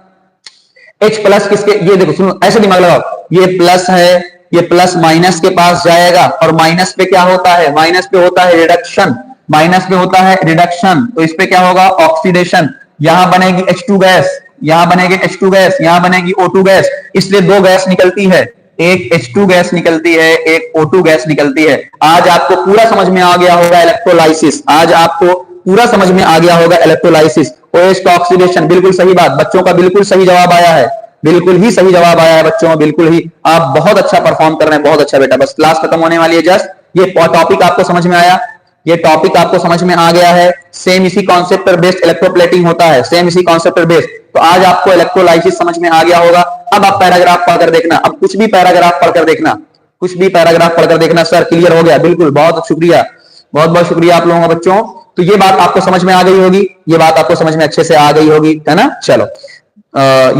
H+ किसके, ये देखो सुनो, ऐसे दिमाग लगाओ, ये प्लस है, ये प्लस माइनस के पास जाएगा, और माइनस पे क्या होता है, माइनस पे होता है रिडक्शन, माइनस पे होता है रिडक्शन। तो इस पे क्या होगा, ऑक्सीडेशन। यहां बनेगी H2 गैस, यहां बनेगी H2 गैस, यहां बनेगी O2 गैस। इसलिए दो गैस निकलती है, एक H2 गैस निकलती है, एक O2 गैस निकलती है। आज आपको पूरा समझ में आ गया होगा इलेक्ट्रोलाइसिस, आज आपको पूरा समझ में आ गया होगा इलेक्ट्रोलाइसिस। OH का ऑक्सीडेशन, बिल्कुल सही बात, बच्चों का बिल्कुल सही जवाब आया है, बिल्कुल ही सही जवाब आया है बच्चों, बिल्कुल ही। आप बहुत अच्छा परफॉर्म कर रहे हैं, बहुत अच्छा बेटा। बस क्लास खत्म होने वाली है जस्ट। ये टॉपिक आपको समझ में आया, ये टॉपिक आपको समझ में आ गया है। सेम इसी कॉन्सेप्ट पर बेस्ड इलेक्ट्रोप्लेटिंग होता है, सेम इसी कॉन्सेप्ट पर बेस्ड। तो आज आपको इलेक्ट्रोलाइसिस समझ में आ गया होगा। अब आप पैराग्राफ पढ़कर देखना, अब कुछ भी पैराग्राफ पढ़कर देखना, कुछ भी पैराग्राफ पढ़कर देखना। सर क्लियर हो गया, बिल्कुल, बहुत शुक्रिया, बहुत बहुत शुक्रिया आप लोगों का बच्चों। तो ये बात आपको समझ में आ गई होगी, ये बात आपको समझ में अच्छे से आ गई होगी, है ना। चलो,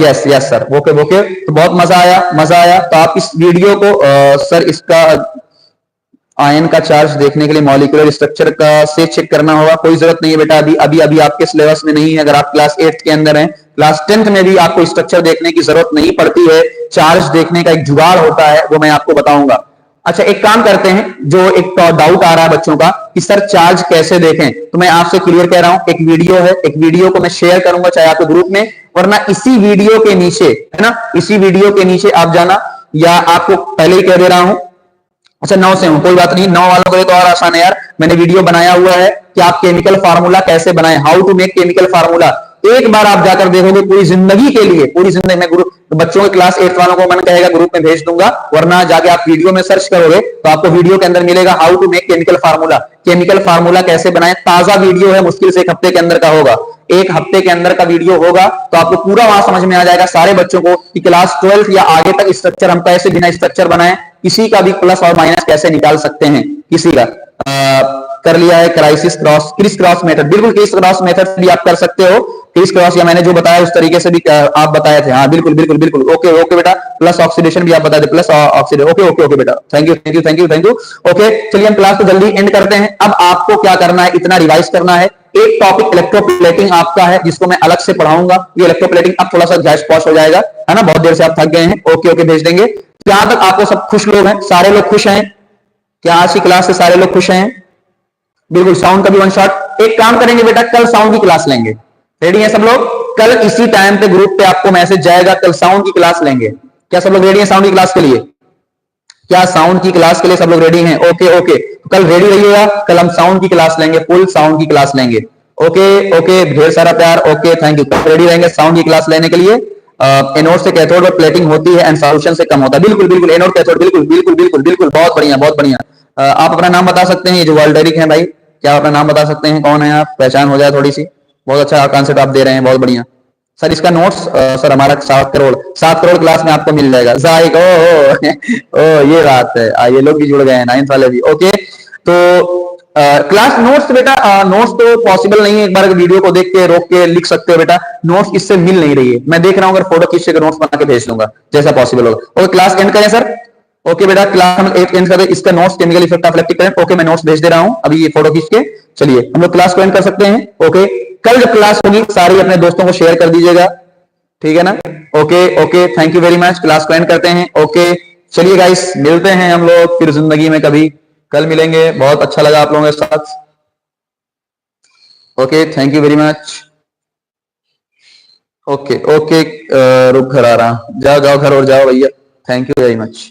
yes yes sir, okay okay. तो बहुत मजा आया, मजा आया। तो आप इस वीडियो को सर इसका आयन का चार्ज देखने के लिए मॉलिक्यूलर स्ट्रक्चर का से चेक करना होगा। कोई जरूरत नहीं है बेटा, अभी अभी अभी आपके सिलेबस में नहीं है। अगर आप क्लास 8th के अंदर हैं, क्लास 10th में भी आपको स्ट्रक्चर देखने की जरूरत नहीं पड़ती है। चार्ज देखने का एक जुगाड़ होता है, वो मैं आपको बताऊंगा। अच्छा, एक काम करते हैं, जो एक डाउट आ रहा है बच्चों का कि सर चार्ज कैसे देखें, तो मैं आपसे क्लियर कह रहा हूं, एक वीडियो है, एक वीडियो को मैं शेयर करूंगा चाहे आपके ग्रुप में, वरना इसी वीडियो के नीचे, है ना, इसी वीडियो के नीचे आप जाना, या आपको पहले ही कह दे रहा हूं। अच्छा 9 से हूं, कोई बात नहीं, 9 वालों के लिए तो और आसान है यार। मैंने वीडियो बनाया हुआ है कि आप केमिकल फार्मूला कैसे बनाएं, how to make chemical formula. एक बार आप जाकर देखोगे, पूरी जिंदगी के लिए, पूरी जिंदगी में ग्रुप बच्चों के क्लास 8 वालों को मैंने कहेगा ग्रुप में भेज दूंगा, वरना जाके आप वीडियो में सर्च करोगे तो आपको वीडियो के अंदर मिलेगा how to make chemical formula. Chemical formula कैसे बनाएं, ताजा वीडियो है, मुश्किल से 1 हफ्ते के अंदर का होगा, 1 हफ्ते के अंदर का वीडियो होगा। तो आपको पूरा वहां समझ में आ जाएगा सारे बच्चों को कि क्लास 12 या आगे तक स्ट्रक्चर हम कैसे बिना स्ट्रक्चर बनाए, किसी का भी प्लस और माइनस कैसे निकाल सकते हैं, किसी का। कर लिया है crisis cross, criss cross method, बिल्कुल क्रिस क्रॉस मेथड भी आप कर सकते हो। क्रिस क्रॉस या मैंने जो बताया उस तरीके से भी आप बताए थे, हाँ बिल्कुल बिल्कुल बिल्कुल, ओके ओके बेटा। प्लस ऑक्सीडेशन भी आप बताए थे, plus oxidation, okay okay okay बेटा, thank you thank you thank you thank you. Okay, चलिए हम क्लास को जल्दी एंड करते हैं। अब आपको क्या करना है, इतना रिवाइज करना है। एक टॉपिक इलेक्ट्रोप्लेटिंग आपका है, जिसको मैं अलग से पढ़ाऊंगा। ये इलेक्ट्रोप्लेटिंग अब थोड़ा सा गैस पॉश हो जाएगा, है ना, बहुत देर से आप थक गए हैं। ओके ओके भेज देंगे। यहां तक आपको सब खुश लोग हैं, सारे लोग खुश हैं क्या? आज की क्लास से सारे लोग खुश हैं? बिल्कुल। साउंड का भी वन शॉट। एक काम करेंगे बेटा, कल साउंड की क्लास लेंगे। रेडी हैं सब लोग? कल इसी टाइम पे ग्रुप पे आपको मैसेज जाएगा, कल साउंड की क्लास लेंगे। क्या सब लोग रेडी हैं साउंड की क्लास के लिए? क्या साउंड की क्लास के लिए सब लोग रेडी हैं? ओके ओके, तो कल रेडी रहिएगा, कल हम साउंड की क्लास लेंगे, फुल साउंड की क्लास लेंगे। ओके ओके, ढेर सारा प्यार। Okay thank you. कल रेडी रहेंगे साउंड की क्लास लेने के लिए। एनोड से कैथोड में प्लेटिंग होती है एंड सॉल्यूशन से कम होता है। बिल्कुल बिल्कुल, एनोड कैथोड, बिल्कुल बिल्कुल बिल्कुल बिल्कुल, बहुत बढ़िया बहुत बढ़िया। आप अपना नाम बता सकते हैं? ये जो वर्ल्डेरिक है भाई, क्या अपना नाम बता सकते हैं? कौन है आप? पहचान हो जाए थोड़ी सी। बहुत अच्छा कॉन्सेप्ट आप दे रहे हैं, बहुत बढ़िया सर। इसका नोट्स सर हमारा 7 करोड़ क्लास में आपको मिल जाएगा। जाइक ओ ये बात है। ये लोग भी जुड़ गए हैं, 9th वाले भी। ओके, तो क्लास नोट्स बेटा, नोट्स तो पॉसिबल नहीं है एक बार वीडियो को देख के रोक के लिख सकते हो बेटा। नोट्स इससे मिल नहीं रही है। मैं देख रहा हूँ, अगर फोटो खींच के नोट्स बना के भेज दूंगा जैसा पॉसिबल होगा। ओके, क्लास एंड करें सर? ओके बेटा, क्लास हम एंड करें। इसका notes chemical effect of electric current. Okay, मैं नोट्स भेज दे रहा हूँ अभी, ये फोटो खींच के। चलिए हम लोग क्लास को एंड कर सकते हैं। ओके, कल जब क्लास होगी सारी अपने दोस्तों को शेयर कर दीजिएगा, ठीक है ना? Okay okay, thank you very much. Class को एंड करते हैं। ओके, चलिए गाइस, मिलते हैं हम लोग फिर जिंदगी में कभी। कल मिलेंगे। बहुत अच्छा लगा आप लोगों के साथ। Okay, thank you very much. Okay okay, रुक घर आ रहा, जाओ जाओ घर और जाओ भैया। Thank you very much.